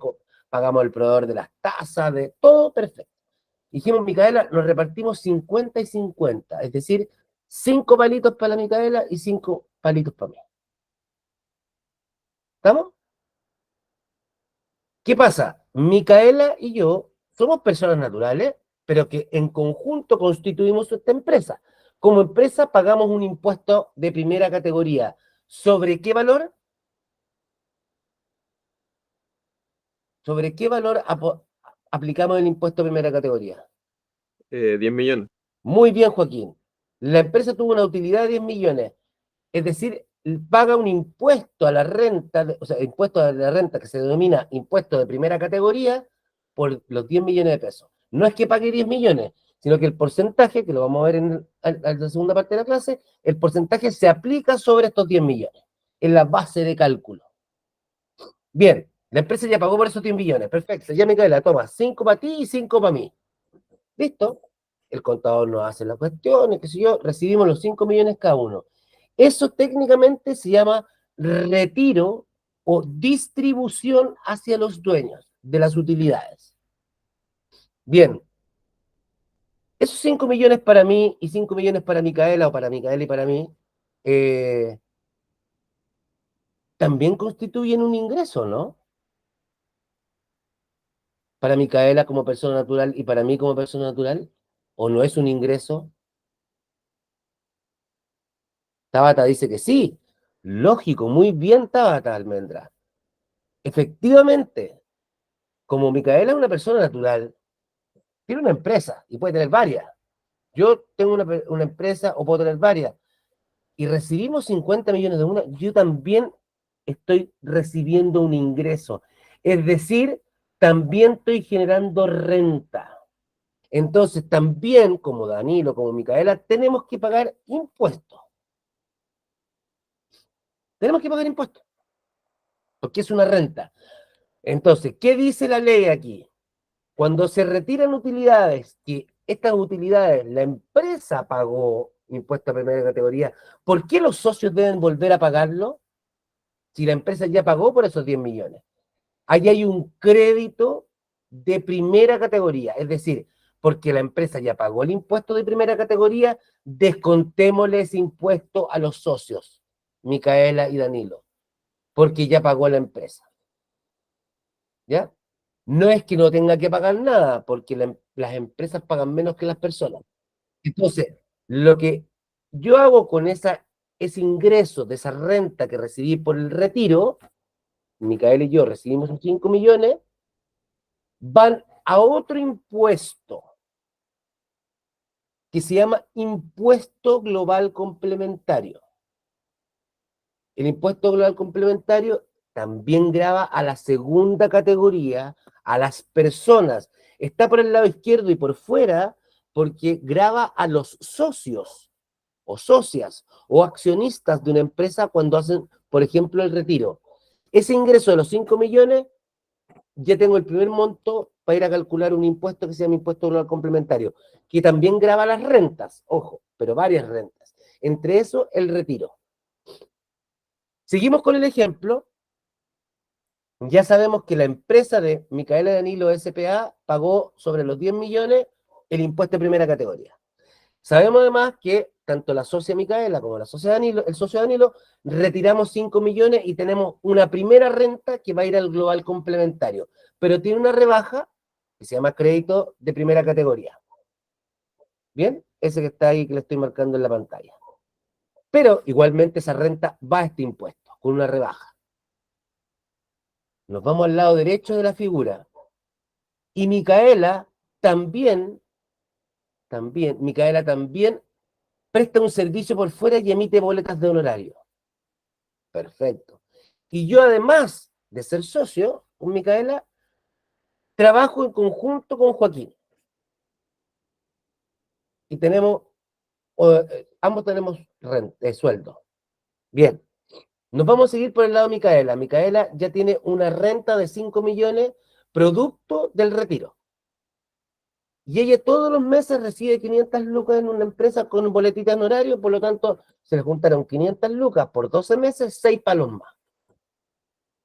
pagamos al proveedor de las tasas, de todo perfecto. Dijimos, Micaela, nos repartimos 50 y 50, es decir, 5 palitos para la Micaela y 5 palitos para mí. ¿Estamos? ¿Qué pasa? Micaela y yo somos personas naturales, pero que en conjunto constituimos esta empresa. Como empresa pagamos un impuesto de primera categoría. ¿Sobre qué valor? ¿Sobre qué valor aplicamos el impuesto de primera categoría? 10 millones. Muy bien, Joaquín. La empresa tuvo una utilidad de 10 millones. Es decir, paga un impuesto a la renta, o sea, impuesto a la renta que se denomina impuesto de primera categoría por los 10 millones de pesos. No es que pague 10 millones, sino que el porcentaje, que lo vamos a ver en la segunda parte de la clase, el porcentaje se aplica sobre estos 10 millones, en la base de cálculo. Bien, la empresa ya pagó por esos 10 millones, perfecto. Ya Micaela, toma, 5 para ti y 5 para mí. ¿Listo? El contador nos hace las cuestiones, qué sé yo, recibimos los 5 millones cada uno. Eso técnicamente se llama retiro o distribución hacia los dueños de las utilidades. Bien, esos 5 millones para mí y 5 millones para Micaela o para Micaela y para mí, también constituyen un ingreso, ¿no? Para Micaela como persona natural y para mí como persona natural, ¿o no es un ingreso? Tabata dice que sí. Lógico, muy bien, Tabata Almendra. Efectivamente, como Micaela es una persona natural, tiene una empresa y puede tener varias. Yo tengo una empresa o puedo tener varias y recibimos 50 millones de una, yo también estoy recibiendo un ingreso. Es decir, también estoy generando renta. Entonces, también, como Danilo, como Micaela, tenemos que pagar impuestos. Tenemos que pagar impuestos, porque es una renta. Entonces, ¿qué dice la ley aquí? Cuando se retiran utilidades, que estas utilidades la empresa pagó impuesto a primera categoría, ¿por qué los socios deben volver a pagarlo si la empresa ya pagó por esos 10 millones? Ahí hay un crédito de primera categoría, es decir, porque la empresa ya pagó el impuesto de primera categoría, descontémosle ese impuesto a los socios, Micaela y Danilo, porque ya pagó la empresa. ¿Ya? No es que no tenga que pagar nada, porque las empresas pagan menos que las personas. Entonces, lo que yo hago con ese ingreso de esa renta que recibí por el retiro, Micaela y yo recibimos esos 5 millones, van a otro impuesto que se llama impuesto global complementario. El impuesto global complementario también grava a la segunda categoría, a las personas. Está por el lado izquierdo y por fuera porque grava a los socios o socias o accionistas de una empresa cuando hacen, por ejemplo, el retiro. Ese ingreso de los 5 millones, ya tengo el primer monto para ir a calcular un impuesto que se llama impuesto global complementario, que también grava las rentas, ojo, pero varias rentas. Entre eso, el retiro. Seguimos con el ejemplo. Ya sabemos que la empresa de Micaela Danilo S.p.A. pagó sobre los 10 millones el impuesto de primera categoría. Sabemos además que tanto la socia Micaela como la socia Danilo, el socio Danilo, retiramos 5 millones y tenemos una primera renta que va a ir al global complementario, pero tiene una rebaja que se llama crédito de primera categoría. ¿Bien? Ese que está ahí que le estoy marcando en la pantalla. Pero igualmente esa renta va a este impuesto, con una rebaja. Nos vamos al lado derecho de la figura. Y Micaela también presta un servicio por fuera y emite boletas de honorario. Perfecto. Y yo, además de ser socio con Micaela, trabajo en conjunto con Joaquín. Y ambos tenemos sueldo. Bien. Nos vamos a seguir por el lado de Micaela. Micaela ya tiene una renta de 5 millones producto del retiro. Y ella todos los meses recibe 500 lucas en una empresa con boletita en horario, por lo tanto, se le juntaron 500 lucas por 12 meses, 6 palos más.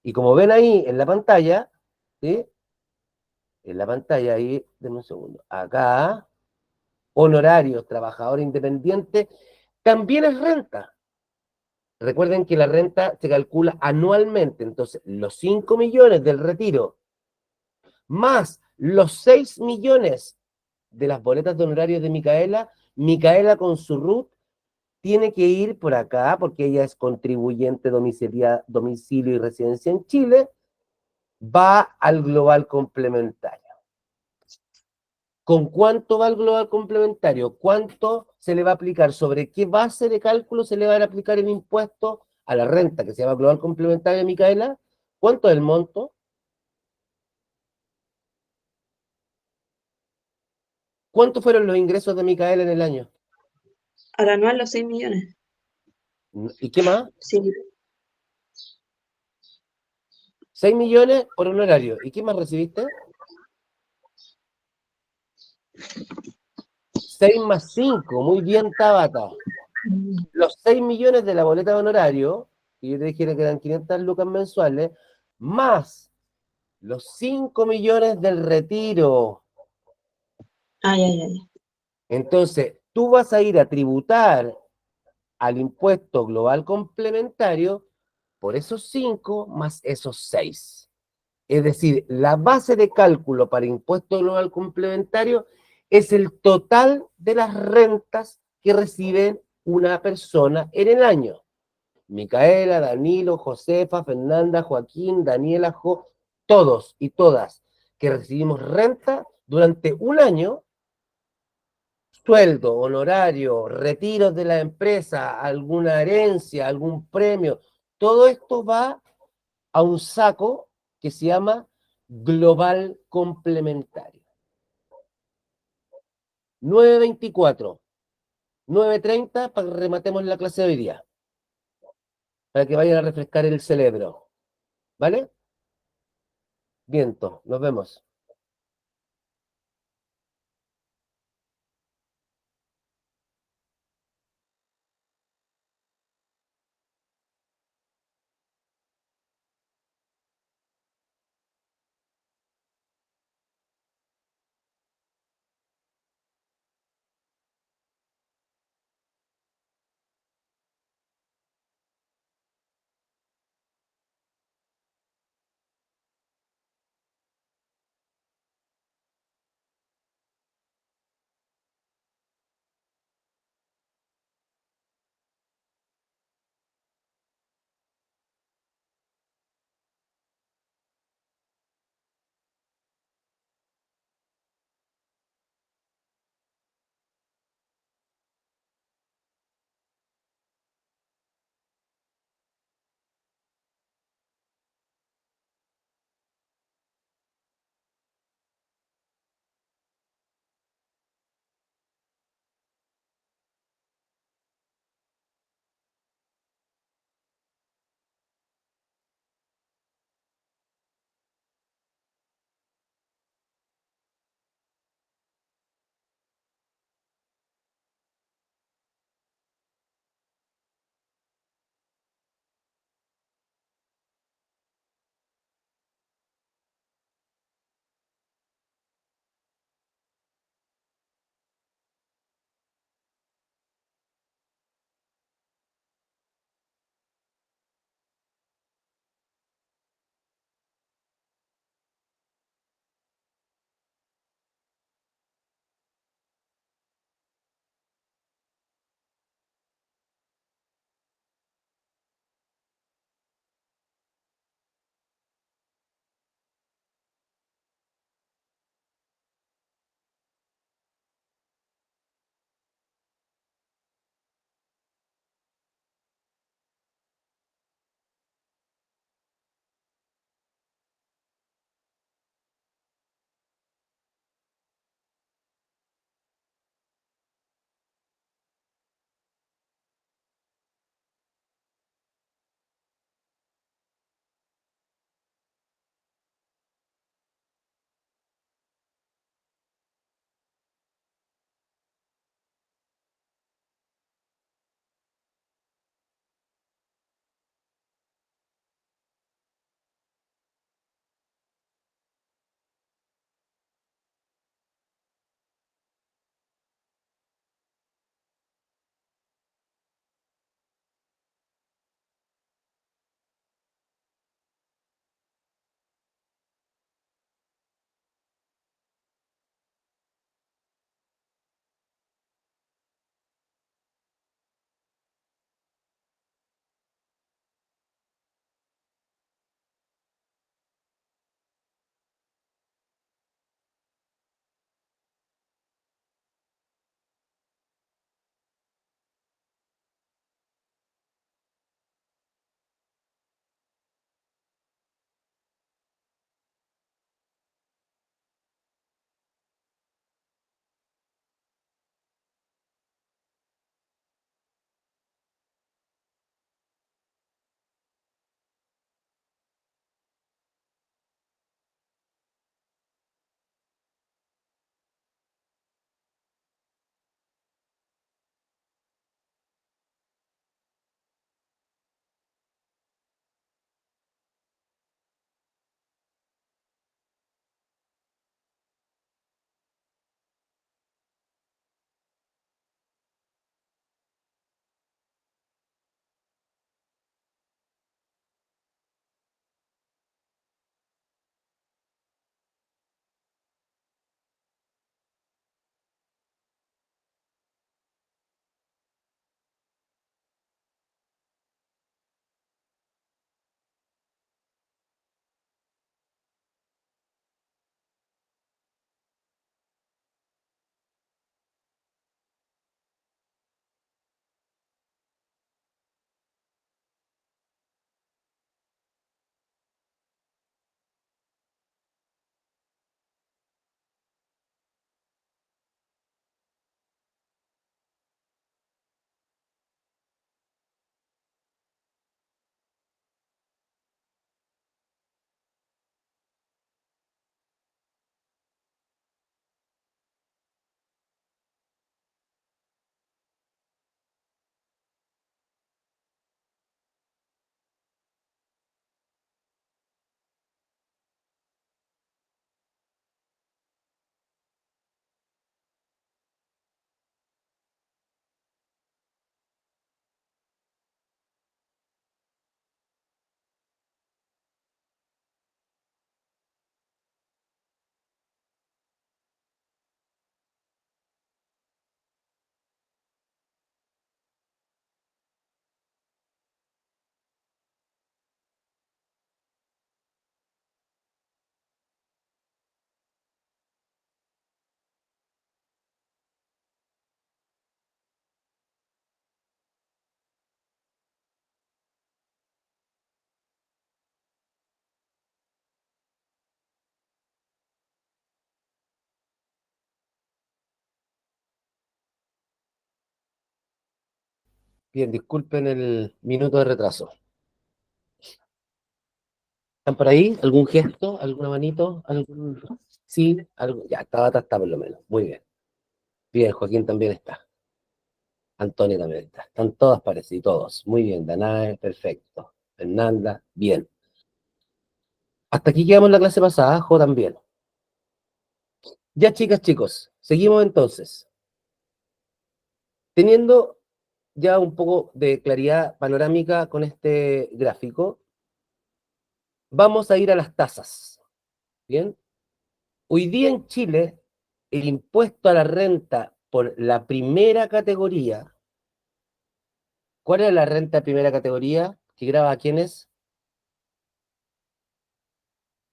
Y como ven ahí en la pantalla, ¿sí? En la pantalla ahí, denme un segundo, acá, honorarios, trabajador independiente, también es renta. Recuerden que la renta se calcula anualmente, entonces los 5 millones del retiro más los 6 millones de las boletas de honorarios de Micaela, Micaela con su RUT tiene que ir por acá porque ella es contribuyente domicilio y residencia en Chile, va al global complementario. ¿Con cuánto va el global complementario? ¿Cuánto se le va a aplicar? ¿Sobre qué base de cálculo se le va a aplicar el impuesto a la renta que se llama global complementario de Micaela? ¿Cuánto es el monto? ¿Cuántos fueron los ingresos de Micaela en el año? Al anual los 6 millones. ¿Y qué más? Sí. 6 millones por honorario. ¿Y qué más recibiste? 6 más 5. Muy bien, Tabata. Los 6 millones de la boleta de honorario, que yo te dije que eran 500 lucas mensuales, más los 5 millones del retiro. Ay, ay, ay. Entonces, tú vas a ir a tributar al impuesto global complementario por esos 5 más esos 6. Es decir, la base de cálculo para impuesto global complementario es el total de las rentas que recibe una persona en el año. Micaela, Danilo, Josefa, Fernanda, Joaquín, Daniela, todos y todas que recibimos renta durante un año, sueldo, honorario, retiros de la empresa, alguna herencia, algún premio, todo esto va a un saco que se llama global complementario. 9:24, 9:30 para que rematemos la clase de hoy día, para que vayan a refrescar el cerebro. ¿Vale? Viento, nos vemos. Bien, disculpen el minuto de retraso. ¿Están por ahí? ¿Algún gesto? ¿Alguna manito? ¿Algún... Sí, algo. Ya, Tabata está por lo menos. Muy bien. Bien, Joaquín también está. Antonio también está. Están todas parecidas, todos. Muy bien, Danae, perfecto. Fernanda, bien. Hasta aquí quedamos en la clase pasada, Jo también. Ya, chicas, chicos, seguimos entonces. Teniendo ya un poco de claridad panorámica con este gráfico, vamos a ir a las tasas. Bien. Hoy día en Chile, el impuesto a la renta por la primera categoría, ¿cuál es la renta de primera categoría? ¿Que graba a quiénes?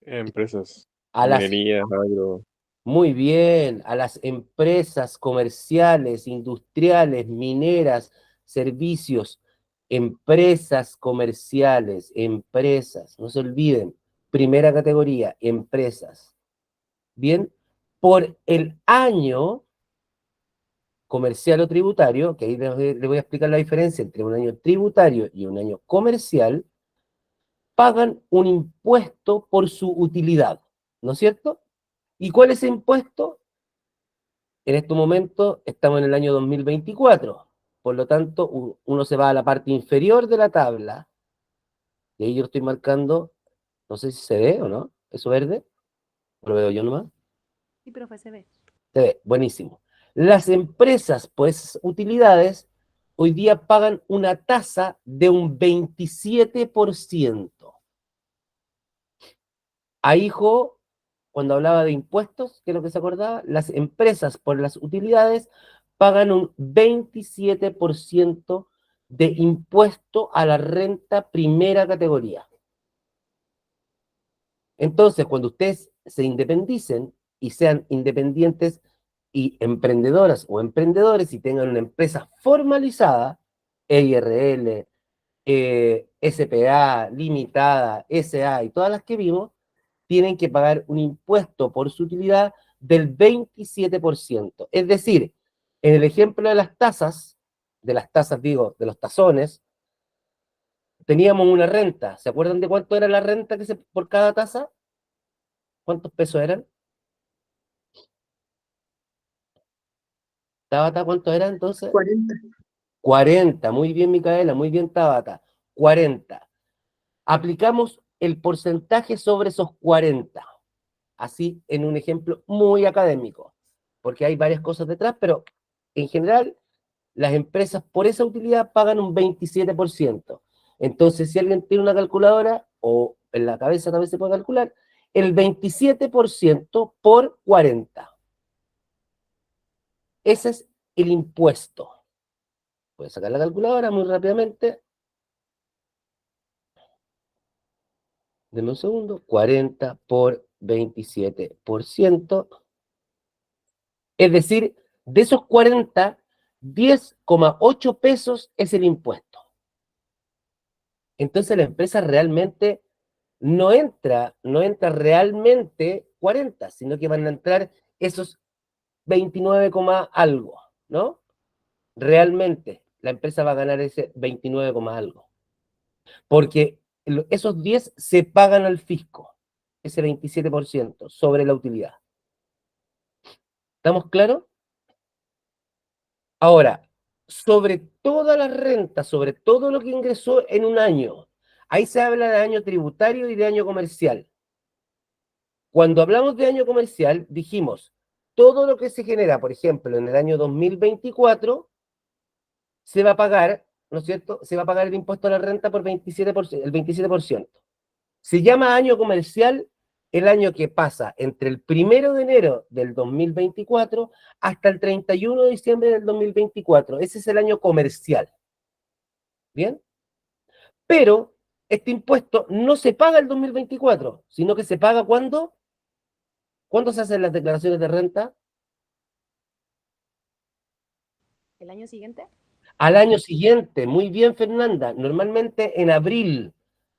Empresas, A las, minería, agro. muy bien, a las empresas comerciales, industriales, mineras, servicios, empresas comerciales, empresas, no se olviden, primera categoría, empresas. Bien, por el año comercial o tributario, que ahí les voy a explicar la diferencia entre un año tributario y un año comercial, pagan un impuesto por su utilidad, ¿no es cierto? ¿Y cuál es ese impuesto? En este momento estamos en el año 2024, por lo tanto uno se va a la parte inferior de la tabla, y ahí yo estoy marcando, no sé si se ve o no, eso verde, lo veo yo nomás. Sí, profe, se ve. Se ve, buenísimo. Las empresas, pues, utilidades, hoy día pagan una tasa de un 27%. Ahí, Jo, cuando hablaba de impuestos, ¿qué es lo que se acordaba? Las empresas, por las utilidades, pagan un 27% de impuesto a la renta primera categoría. Entonces, cuando ustedes se independicen y sean independientes y emprendedoras o emprendedores y tengan una empresa formalizada, EIRL, SPA, limitada, SA y todas las que vimos, tienen que pagar un impuesto por su utilidad del 27%. Es decir, en el ejemplo de las tasas digo, de los tazones, teníamos una renta. ¿Se acuerdan de cuánto era la renta por cada tasa? ¿Cuántos pesos eran? ¿Tabata cuánto era entonces? 40. 40, muy bien Micaela, muy bien Tabata, 40. Aplicamos el porcentaje sobre esos 40, así en un ejemplo muy académico, porque hay varias cosas detrás, pero en general las empresas por esa utilidad pagan un 27%. Entonces, si alguien tiene una calculadora, o en la cabeza también se puede calcular, el 27% por 40. Ese es el impuesto. Voy a sacar la calculadora muy rápidamente. Denme un segundo. 40 por 27%. Es decir, de esos 40, 10,8 pesos es el impuesto. Entonces la empresa realmente no entra realmente 40, sino que van a entrar esos 29, algo, ¿no? Realmente la empresa va a ganar ese 29, algo. Porque esos 10 se pagan al fisco, ese 27% sobre la utilidad. ¿Estamos claros? Ahora, sobre toda la renta, sobre todo lo que ingresó en un año, ahí se habla de año tributario y de año comercial. Cuando hablamos de año comercial, dijimos, todo lo que se genera, por ejemplo, en el año 2024, se va a pagar, ¿no es cierto? Se va a pagar el impuesto a la renta por 27%, el 27%. Se llama año comercial el año que pasa entre el 1 de enero del 2024 hasta el 31 de diciembre del 2024. Ese es el año comercial. ¿Bien? Pero este impuesto no se paga el 2024, sino que se paga ¿cuándo? ¿Cuándo se hacen las declaraciones de renta? ¿El año siguiente? Al año siguiente. Muy bien, Fernanda. Normalmente en abril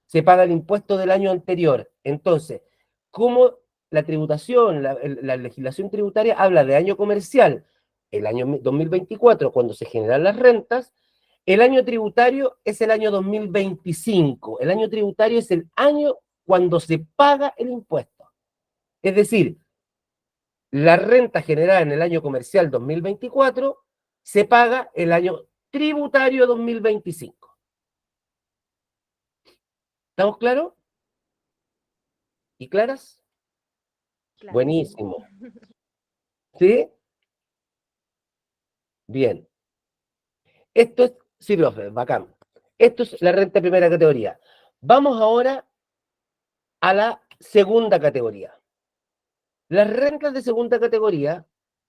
se paga el impuesto del año anterior. Entonces, como la tributación, la legislación tributaria habla de año comercial, el año 2024, cuando se generan las rentas, El año tributario es el año 2025. El año tributario es el año cuando se paga el impuesto. Es decir, la renta generada en el año comercial 2024 se paga el año tributario 2025. ¿Estamos claros? ¿Y claras? Buenísimo. ¿Sí? Bien. Esto es, sí, profe, bacán. Esto es la renta de primera categoría. Vamos ahora a la segunda categoría. Las rentas de segunda categoría,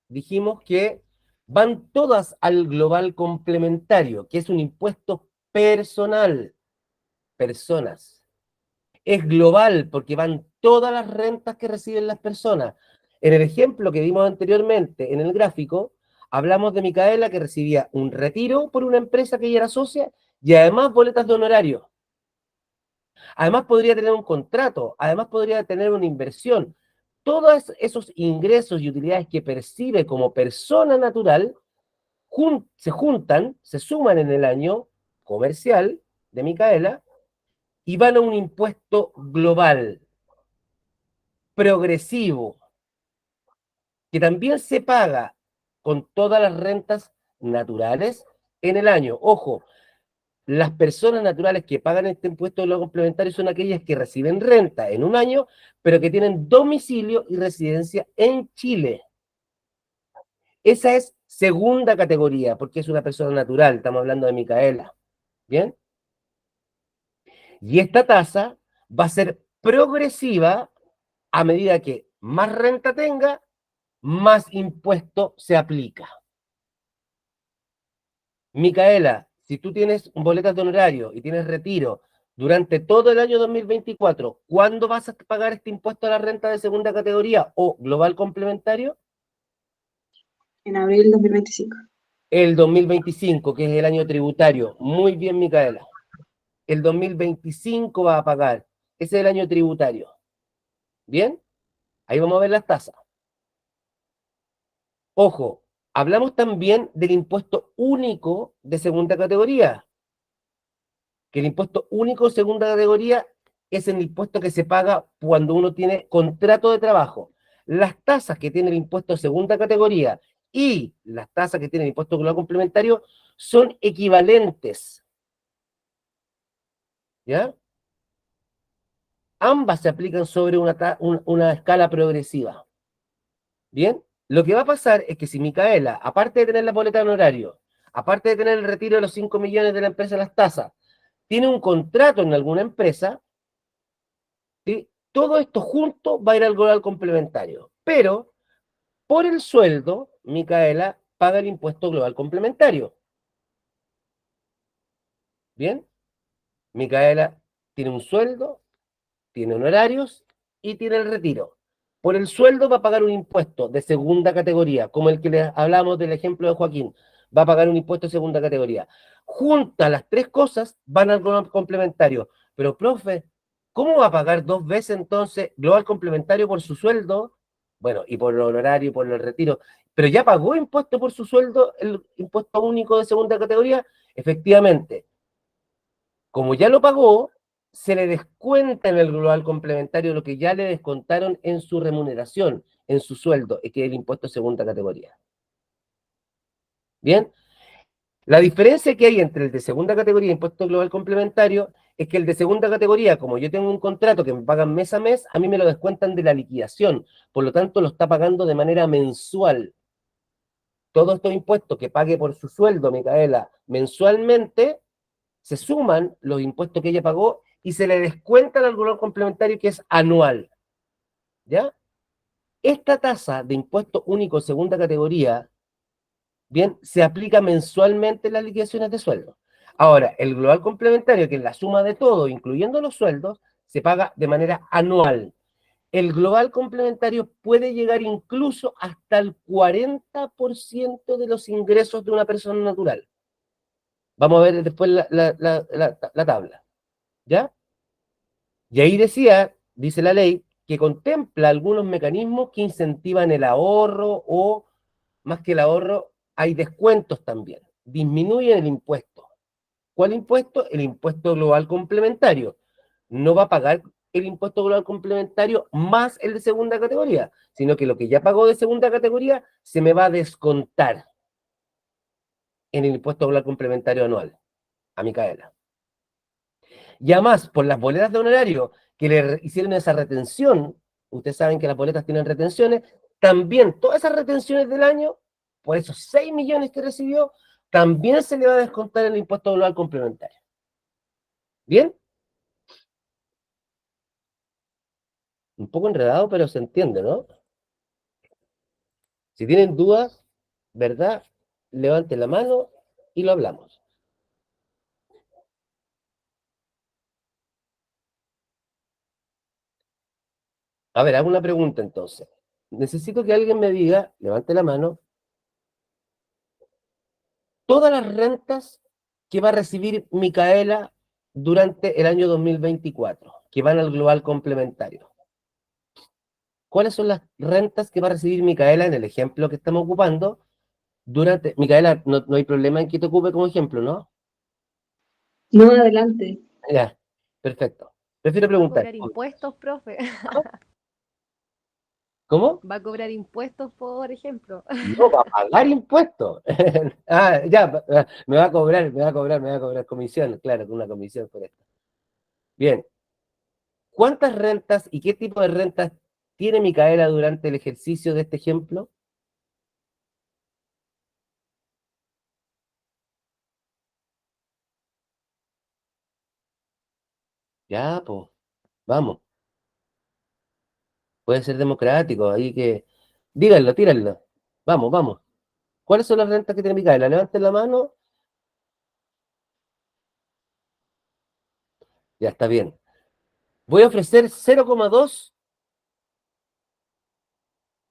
dijimos que van todas al global complementario, que es un impuesto personal. Personas. Es global porque van todas las rentas que reciben las personas. En el ejemplo que vimos anteriormente, en el gráfico, hablamos de Micaela que recibía un retiro por una empresa que ella era socia y además boletas de honorario. Además podría tener un contrato, además podría tener una inversión. Todos esos ingresos y utilidades que percibe como persona natural se juntan, se suman en el año comercial de Micaela y van a un impuesto global, progresivo, que también se paga con todas las rentas naturales en el año. Ojo, las personas naturales que pagan este impuesto de lo complementario son aquellas que reciben renta en un año, pero que tienen domicilio y residencia en Chile. Esa es segunda categoría, porque es una persona natural, estamos hablando de Micaela. ¿Bien? Y esta tasa va a ser progresiva a medida que más renta tenga, más impuesto se aplica. Micaela, si tú tienes boletas de honorario y tienes retiro durante todo el año 2024, ¿cuándo vas a pagar este impuesto a la renta de segunda categoría o global complementario? En abril del 2025. El 2025, que es el año tributario. Muy bien, Micaela. El 2025 va a pagar. Ese es el año tributario. ¿Bien? Ahí vamos a ver las tasas. Ojo, hablamos también del impuesto único de segunda categoría. Que el impuesto único de segunda categoría es el impuesto que se paga cuando uno tiene contrato de trabajo. Las tasas que tiene el impuesto de segunda categoría y las tasas que tiene el impuesto global complementario son equivalentes. ¿Ya? Ambas se aplican sobre una escala progresiva. ¿Bien? Lo que va a pasar es que si Micaela, aparte de tener la boleta de honorario, aparte de tener el retiro de los 5 millones de la empresa de las tasas, tiene un contrato en alguna empresa, ¿sí? Todo esto junto va a ir al global complementario. Pero, por el sueldo, Micaela paga el impuesto global complementario. ¿Bien? Micaela tiene un sueldo, tiene honorarios y tiene el retiro. Por el sueldo va a pagar un impuesto de segunda categoría, como el que le hablamos del ejemplo de Joaquín. Va a pagar un impuesto de segunda categoría. Juntas las tres cosas van al global complementario. Pero, profe, ¿cómo va a pagar dos veces entonces global complementario por su sueldo? Bueno, y por el honorario y por el retiro. Pero ya pagó impuesto por su sueldo, el impuesto único de segunda categoría. Efectivamente, como ya lo pagó, se le descuenta en el global complementario lo que ya le descontaron en su remuneración, en su sueldo, que es el impuesto de segunda categoría. ¿Bien? La diferencia que hay entre el de segunda categoría y impuesto global complementario es que el de segunda categoría, como yo tengo un contrato que me pagan mes a mes, a mí me lo descuentan de la liquidación, por lo tanto lo está pagando de manera mensual. Todos estos impuestos que pague por su sueldo, Micaela, mensualmente, se suman los impuestos que ella pagó y se le descuentan al global complementario que es anual. ¿Ya? Esta tasa de impuesto único segunda categoría, bien, se aplica mensualmente en las liquidaciones de sueldo. Ahora, el global complementario, que es la suma de todo, incluyendo los sueldos, se paga de manera anual. El global complementario puede llegar incluso hasta el 40% de los ingresos de una persona natural. Vamos a ver después la tabla. ¿Ya? Y ahí dice la ley, que contempla algunos mecanismos que incentivan el ahorro o, más que el ahorro, hay descuentos también, disminuyen el impuesto. ¿Cuál impuesto? El impuesto global complementario. No va a pagar el impuesto global complementario más el de segunda categoría, sino que lo que ya pagó de segunda categoría se me va a descontar en el impuesto global complementario anual a Micaela. Y además, por las boletas de honorario que le hicieron esa retención, ustedes saben que las boletas tienen retenciones, también todas esas retenciones del año, por esos 6 millones que recibió, también se le va a descontar el impuesto global complementario. ¿Bien? Un poco enredado, pero se entiende, ¿no? Si tienen dudas, ¿verdad? Levanten la mano y lo hablamos. A ver, hago una pregunta entonces. Necesito que alguien me diga, levante la mano, todas las rentas que va a recibir Micaela durante el año 2024, que van al global complementario. ¿Cuáles son las rentas que va a recibir Micaela en el ejemplo que estamos ocupando durante... Micaela, no hay problema en que te ocupe como ejemplo, ¿no? No, adelante. Ya, perfecto. Prefiero Va a preguntar. cobrar impuestos, profe. ¿Cómo? Va a cobrar impuestos, por ejemplo. No, va a pagar impuestos. Ya, me va a cobrar comisión, claro, una comisión por esto. Bien. ¿Cuántas rentas y qué tipo de rentas tiene Micaela durante el ejercicio de este ejemplo? Ya, pues, vamos. Puede ser democrático, ahí que... Díganlo, tíranlo. Vamos, vamos. ¿Cuáles son las rentas que tiene Micaela? Levanten la mano. Ya está bien. Voy a ofrecer 0,2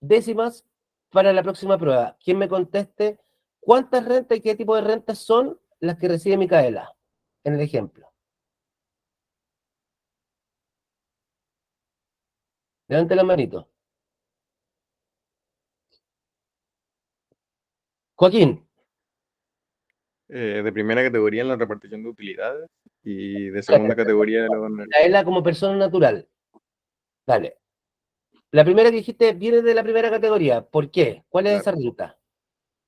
décimas para la próxima prueba. ¿Quién me conteste cuántas rentas y qué tipo de rentas son las que recibe Micaela en el ejemplo? Levanten la manito. Joaquín. De primera categoría en la repartición de utilidades y de segunda categoría de la honorario. Micaela como persona natural. Dale. La primera que dijiste viene de la primera categoría. ¿Por qué? ¿Cuál es esa renta?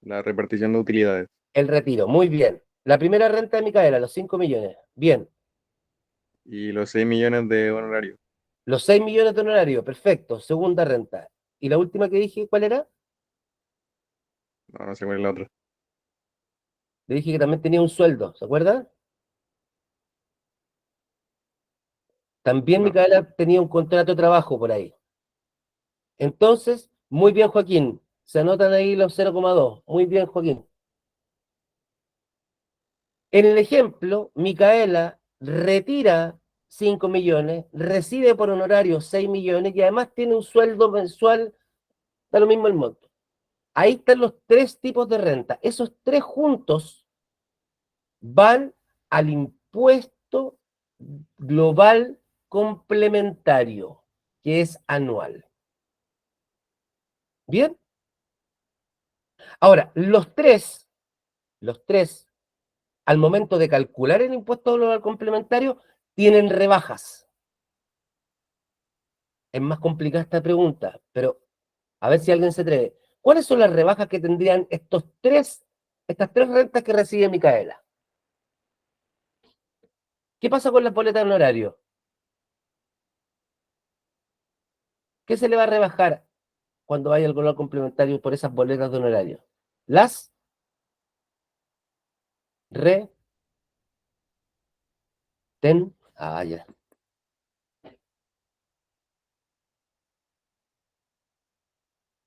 La repartición de utilidades. El retiro. Muy bien. La primera renta de Micaela, los 5 millones. Bien. Y los 6 millones de honorario. Los 6 millones de honorario. Perfecto. Segunda renta. ¿Y la última que dije, cuál era? No sé cuál es la otra. Le dije que también tenía un sueldo. ¿Se acuerdan? También No. Micaela tenía un contrato de trabajo por ahí. Entonces, muy bien, Joaquín. Se anotan ahí los 0,2. Muy bien, Joaquín. En el ejemplo, Micaela retira 5 millones, recibe por honorario 6 millones y además tiene un sueldo mensual, da lo mismo el monto. Ahí están los 3 tipos de renta. Esos 3 juntos van al impuesto global complementario, que es anual. ¿Bien? Ahora, los tres, al momento de calcular el impuesto global complementario, tienen rebajas. Es más complicada esta pregunta, pero a ver si alguien se atreve. ¿Cuáles son las rebajas que tendrían estas tres rentas que recibe Micaela? ¿Qué pasa con las boletas de honorario? ¿Qué se le va a rebajar cuando vaya al global complementario por esas boletas de honorario? Las ya.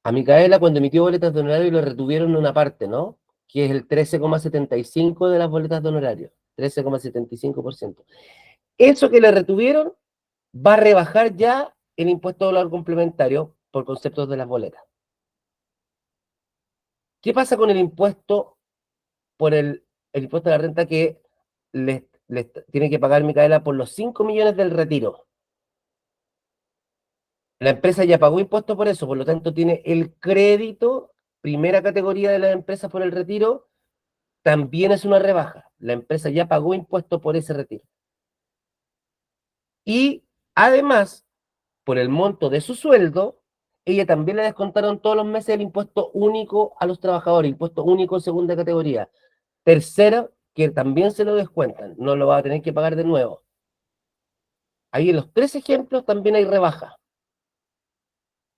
A Micaela, cuando emitió boletas de honorario, le retuvieron una parte, ¿no? Que es el 13,75 de las boletas de honorario. 13,75%. Eso que le retuvieron va a rebajar ya el impuesto dólar complementario por conceptos de las boletas. ¿Qué pasa con el impuesto por el impuesto de la renta que les tiene que pagar Micaela por los 5 millones del retiro? La empresa ya pagó impuestos por eso, por lo tanto tiene el crédito, primera categoría de las empresas por el retiro, también es una rebaja. la empresa ya pagó impuestos por ese retiro. Y además, por el monto de su sueldo, ella también le descontaron todos los meses el impuesto único a los trabajadores, impuesto único en segunda categoría. Tercero, que también se lo descuentan, no lo va a tener que pagar de nuevo. Ahí en los 3 ejemplos también hay rebaja.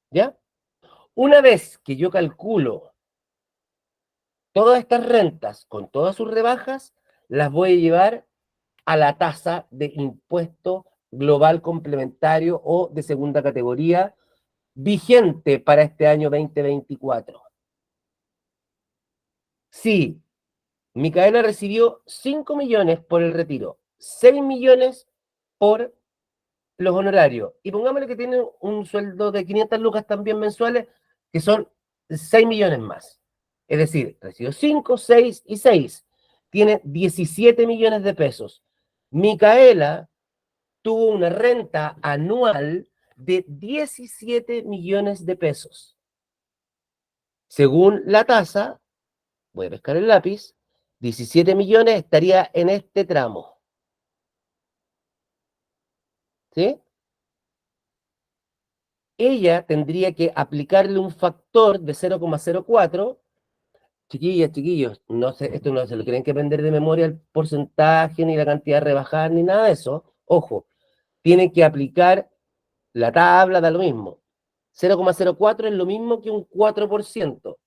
¿Ya? Una vez que yo calculo todas estas rentas con todas sus rebajas, las voy a llevar a la tasa de impuesto global complementario o de segunda categoría vigente para este año 2024. Si Micaela recibió 5 millones por el retiro, 6 millones por los honorarios, y pongámosle que tiene un sueldo de 500 lucas también mensuales, que son 6 millones más. Es decir, recibió 5, 6 y 6. Tiene 17 millones de pesos. Micaela tuvo una renta anual de 17 millones de pesos. Según la tasa, voy a pescar el lápiz, 17 millones estaría en este tramo. ¿Sí? Ella tendría que aplicarle un factor de 0,04. Chiquillas, chiquillos, no sé, esto no se lo tienen que aprender de memoria el porcentaje, ni la cantidad de rebajar, ni nada de eso. Ojo, tienen que aplicar la tabla, da lo mismo. 0,04 es lo mismo que un 4%.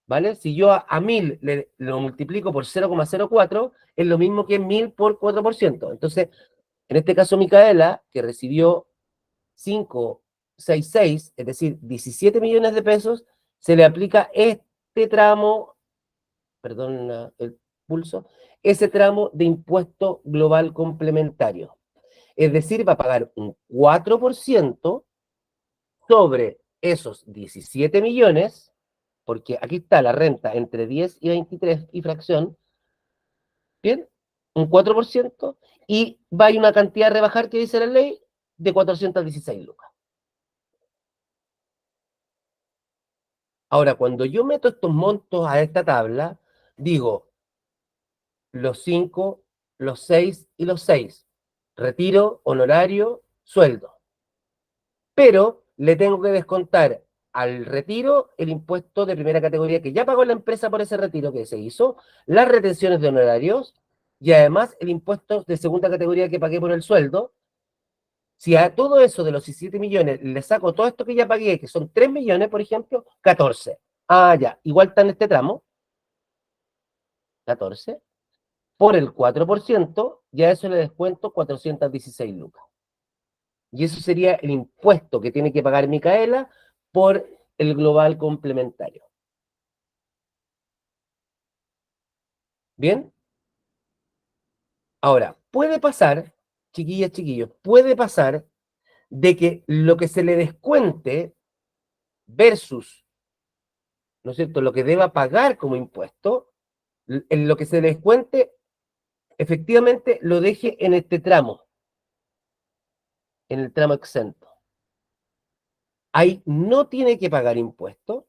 ¿Vale? Si yo a 1000 lo multiplico por 0,04, es lo mismo que 1000 por 4%. Entonces, en este caso, Micaela, que recibió 566, es decir, 17 millones de pesos, se le aplica este tramo, perdón el pulso, ese tramo de impuesto global complementario. Es decir, va a pagar un 4% sobre esos 17 millones, porque aquí está la renta entre 10 y 23 y fracción, ¿bien? Un 4%, y va a ir una cantidad a rebajar que dice la ley de 416 lucas. Ahora, cuando yo meto estos montos a esta tabla, digo los 5, los 6 y los 6. Retiro, honorario, sueldo. Pero le tengo que descontar al retiro el impuesto de primera categoría que ya pagó la empresa por ese retiro que se hizo, las retenciones de honorarios y además el impuesto de segunda categoría que pagué por el sueldo. Si a todo eso de los 17 millones le saco todo esto que ya pagué, que son 3 millones, por ejemplo, 14. Ah, ya, igual está en este tramo, 14. Por el 4%, ya eso le descuento 416 lucas. Y eso sería el impuesto que tiene que pagar Micaela por el global complementario. ¿Bien? Ahora, puede pasar, chiquillas, chiquillos, puede pasar de que lo que se le descuente versus, ¿no es cierto?, lo que deba pagar como impuesto, en lo que se le descuente, efectivamente lo deje en este tramo, en el tramo exento. Ahí no tiene que pagar impuestos,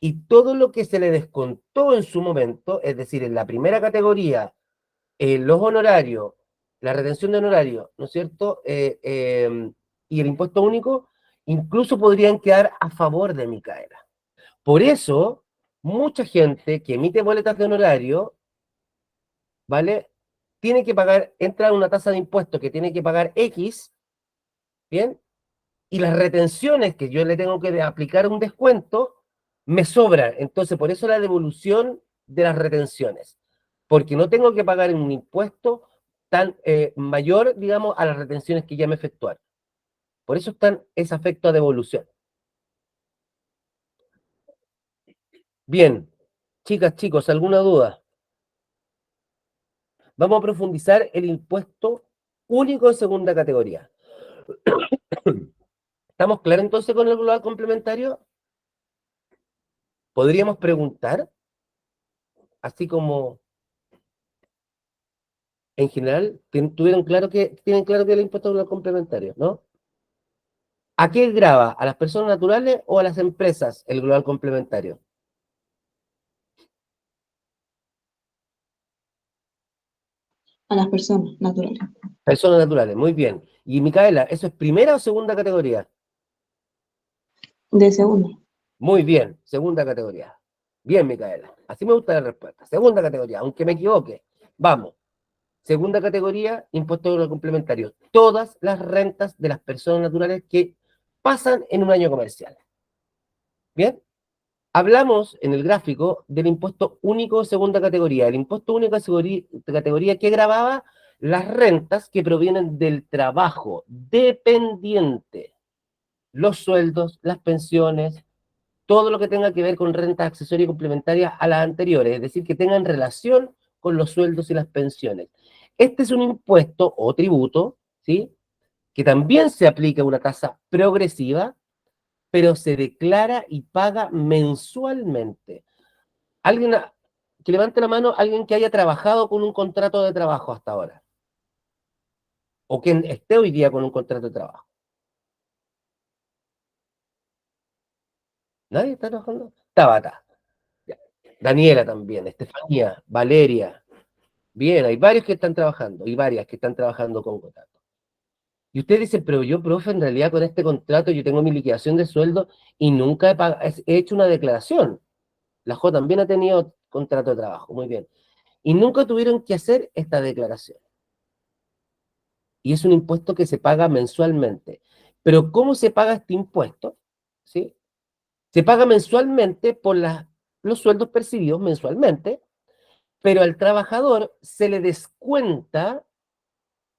y todo lo que se le descontó en su momento, es decir, en la primera categoría, los honorarios, la retención de honorarios, ¿no es cierto? Y el impuesto único, incluso podrían quedar a favor de Micaela. Por eso, mucha gente que emite boletas de honorario, ¿vale? Tiene que pagar, entra en una tasa de impuesto que tiene que pagar X, ¿bien? Y las retenciones que yo le tengo que aplicar un descuento, me sobran. Entonces, por eso la devolución de las retenciones. Porque no tengo que pagar un impuesto tan mayor, digamos, a las retenciones que ya me efectuaron. Por eso están ese efecto a devolución. Bien, chicas, chicos, ¿alguna duda? Vamos a profundizar el impuesto único de segunda categoría. ¿Estamos claros entonces con el global complementario? ¿Podríamos preguntar? Así como en general, tienen claro que el impuesto global complementario, ¿no? ¿A qué grava? ¿A las personas naturales o a las empresas el global complementario? A las personas naturales. Personas naturales, muy bien. Y Micaela, ¿eso es primera o segunda categoría? De segundo. Muy bien, segunda categoría. Bien, Micaela. Así me gusta la respuesta. Segunda categoría, aunque me equivoque. Vamos. Segunda categoría, impuesto complementario. Todas las rentas de las personas naturales que pasan en un año comercial. Bien. Hablamos en el gráfico del impuesto único de segunda categoría. El impuesto único de categoría que grababa las rentas que provienen del trabajo dependiente. Los sueldos, las pensiones, todo lo que tenga que ver con rentas accesorias y complementarias a las anteriores, es decir, que tengan relación con los sueldos y las pensiones. Este es un impuesto o tributo, ¿sí?, que también se aplica una tasa progresiva, pero se declara y paga mensualmente. Alguien que levante la mano, alguien que haya trabajado con un contrato de trabajo hasta ahora, o quien esté hoy día con un contrato de trabajo. ¿Nadie está trabajando? Tabata. Daniela también, Estefanía, Valeria. Bien, hay varios que están trabajando y varias que están trabajando con contrato. Y usted dice, pero yo, profe, en realidad con este contrato yo tengo mi liquidación de sueldo y nunca he hecho una declaración. La J también ha tenido contrato de trabajo, muy bien. Y nunca tuvieron que hacer esta declaración. Y es un impuesto que se paga mensualmente. Pero ¿cómo se paga este impuesto? ¿Sí? Se paga mensualmente por los sueldos percibidos mensualmente, pero al trabajador se le descuenta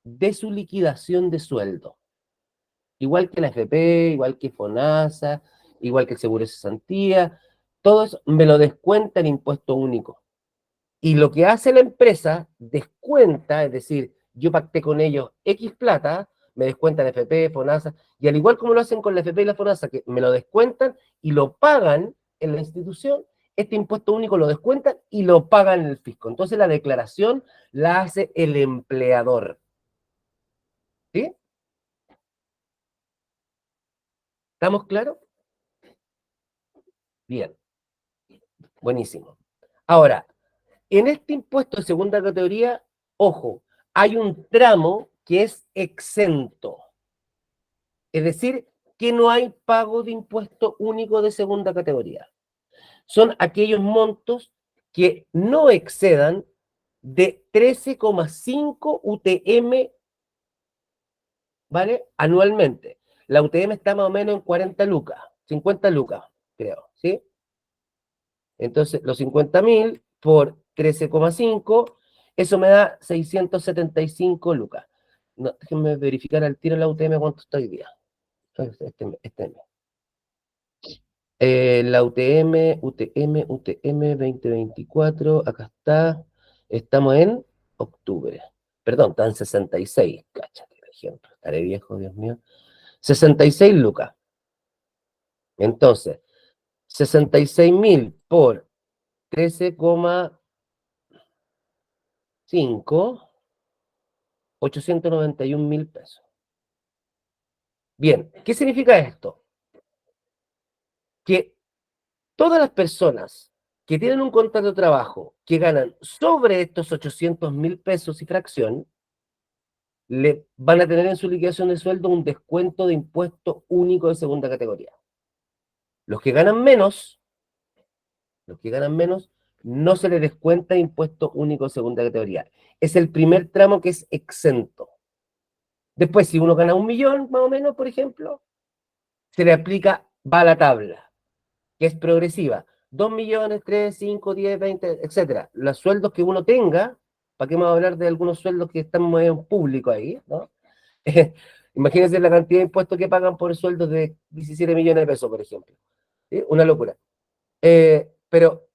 de su liquidación de sueldo. Igual que la FP, igual que FONASA, igual que el Seguro de Cesantía, todo eso me lo descuenta el impuesto único. Y lo que hace la empresa, descuenta, es decir, yo pacté con ellos X plata, me descuentan FP, FONASA, y al igual como lo hacen con la FP y la FONASA, que me lo descuentan y lo pagan en la institución, este impuesto único lo descuentan y lo pagan en el fisco. Entonces la declaración la hace el empleador. ¿Sí? ¿Estamos claros? Bien. Buenísimo. Ahora, en este impuesto de segunda categoría, ojo, hay un tramo que es exento. Es decir, que no hay pago de impuesto único de segunda categoría. Son aquellos montos que no excedan de 13,5 UTM, ¿vale?, anualmente. La UTM está más o menos en 40 lucas, 50 lucas, creo, ¿sí? Entonces, los 50.000 por 13,5, eso me da 675 lucas. No, déjenme verificar al tiro la UTM cuánto está hoy día. Este mes. La UTM 2024, acá está. Estamos en octubre. Perdón, está en 66. Cáchate, por ejemplo. Estaré viejo, Dios mío. 66 lucas. Entonces, 66.000 por 13,5, 891.000 pesos. Bien, ¿qué significa esto? Que todas las personas que tienen un contrato de trabajo que ganan sobre estos 800.000 pesos y fracción, le van a tener en su liquidación de sueldo un descuento de impuesto único de segunda categoría. Los que ganan menos, no se les descuenta impuesto único de segunda categoría. Es el primer tramo que es exento. Después, si uno gana 1 millón, más o menos, por ejemplo, se le aplica, va a la tabla, que es progresiva. 2 millones, 3, 5, 10, 20, etc. Los sueldos que uno tenga, ¿para qué vamos a hablar de algunos sueldos que están en público ahí, ¿no? Imagínense la cantidad de impuestos que pagan por sueldos de 17 millones de pesos, por ejemplo. ¿Sí? Una locura. Pero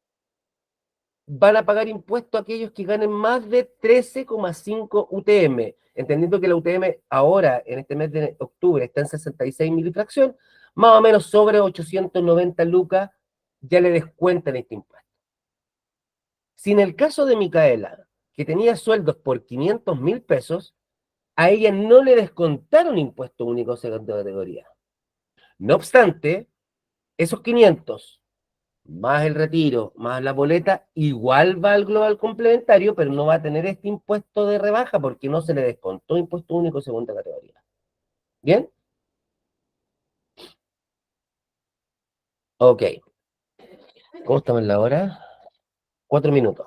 van a pagar impuestos aquellos que ganen más de 13,5 UTM, entendiendo que la UTM ahora, en este mes de octubre, está en 66.000 y fracción, más o menos sobre 890 lucas ya le descuentan este impuesto. Si en el caso de Micaela, que tenía sueldos por 500.000 pesos, a ella no le descontaron impuesto único de segunda categoría. No obstante, esos 500 más el retiro, más la boleta, igual va al global complementario, pero no va a tener este impuesto de rebaja porque no se le descontó impuesto único segunda categoría. ¿Bien? Ok. ¿Cómo estamos en la hora? 4 minutos.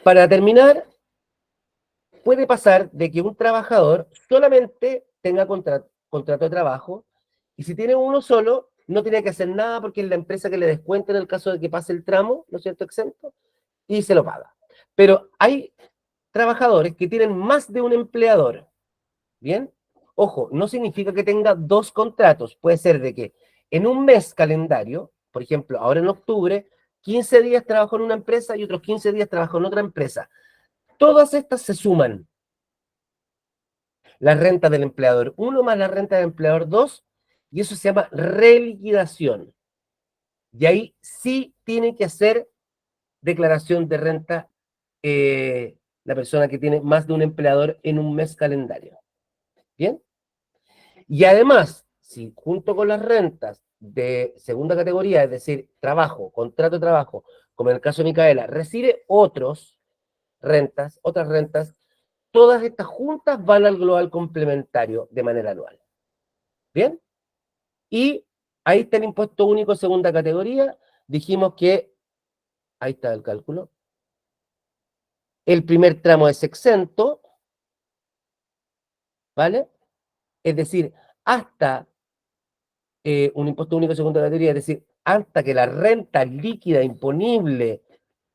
Para terminar, puede pasar de que un trabajador solamente tenga contrato de trabajo y si tiene uno solo, no tiene que hacer nada porque es la empresa que le descuenta en el caso de que pase el tramo, ¿no es cierto?, exento, y se lo paga. Pero hay trabajadores que tienen más de un empleador, ¿bien? Ojo, no significa que tenga dos contratos, puede ser de que en un mes calendario, por ejemplo, ahora en octubre, 15 días trabajo en una empresa y otros 15 días trabajo en otra empresa. Todas estas se suman. La renta del empleador 1 más la renta del empleador 2, y eso se llama reliquidación. Y ahí sí tiene que hacer declaración de renta la persona que tiene más de un empleador en un mes calendario. ¿Bien? Y además, si junto con las rentas de segunda categoría, es decir, trabajo, contrato de trabajo, como en el caso de Micaela, recibe otras rentas, todas estas juntas van al global complementario de manera anual. ¿Bien? Y ahí está el impuesto único segunda categoría. Dijimos que, ahí está el cálculo, el primer tramo es exento, ¿vale? Es decir, hasta un impuesto único segunda categoría, es decir, hasta que la renta líquida imponible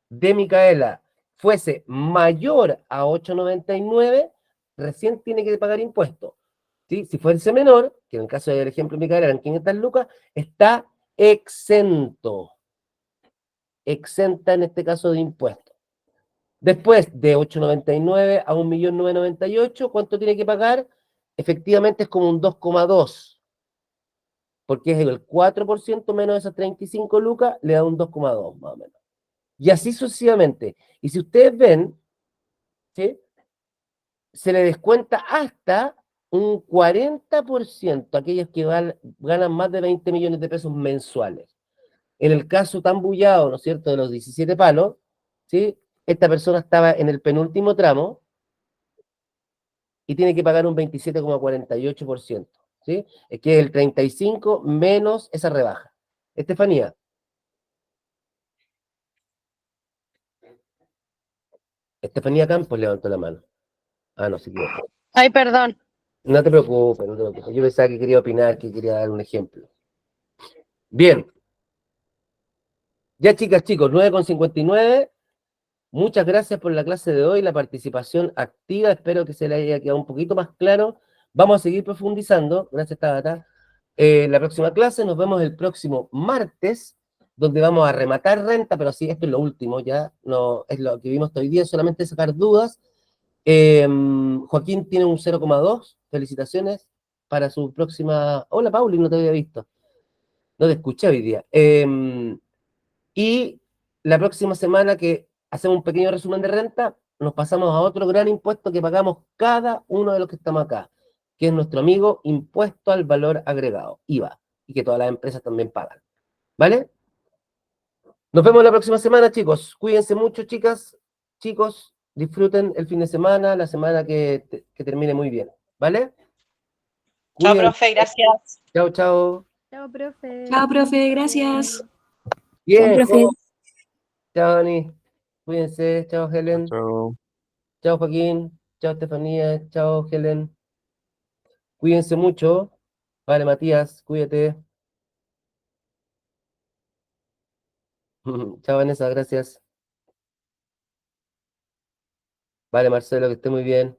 de Micaela fuese mayor a 8,99, recién tiene que pagar impuestos. ¿Sí? Si fuese menor, que en el caso del ejemplo de Micaela eran 500 lucas, está exento. Exenta en este caso de impuestos. Después de 8,99 a 1.998.000, ¿cuánto tiene que pagar? Efectivamente es como un 2,2, porque es el 4% menos esas 35 lucas, le da un 2,2 más o menos. Y así sucesivamente. Y si ustedes ven, ¿sí?, se le descuenta hasta un 40% a aquellos que ganan más de 20 millones de pesos mensuales. En el caso tan bullado, ¿no es cierto?, de los 17 palos, ¿sí?, esta persona estaba en el penúltimo tramo y tiene que pagar un 27,48%, ¿sí? Es que es el 35 menos esa rebaja. Estefanía. Estefanía Campos levantó la mano. Ah, no, se equivocó. Ay, perdón. No te preocupes, no te preocupes. Yo pensaba que quería opinar, que quería dar un ejemplo. Bien. Ya, chicas, chicos, 9,59. Muchas gracias por la clase de hoy, la participación activa. Espero que se le haya quedado un poquito más claro. Vamos a seguir profundizando. Gracias, Tabata. La próxima clase nos vemos el próximo martes, donde vamos a rematar renta, pero sí, esto es lo último, ya no es lo que vimos hoy día, solamente sacar dudas. Joaquín tiene un 0,2. Felicitaciones para su próxima. Hola, Pauli, no te había visto. No te escuché hoy día. Y la próxima semana que hacemos un pequeño resumen de renta, nos pasamos a otro gran impuesto que pagamos cada uno de los que estamos acá, que es nuestro amigo impuesto al valor agregado, IVA, y que todas las empresas también pagan. ¿Vale? Nos vemos la próxima semana, chicos. Cuídense mucho, chicas, chicos. Disfruten el fin de semana, la semana que termine muy bien. ¿Vale? Chao, Cuídense. profe, gracias. Chao, chao. Chao, profe. Chao, profe, gracias. Chao, Bien. profe. Chao, Ani. Cuídense. Chao, Helen. Chao. Chao, Joaquín. Chao, Estefanía. Chao, Helen. Cuídense mucho. Vale, Matías, cuídate. Chao, Vanessa, gracias. Vale, Marcelo, que esté muy bien.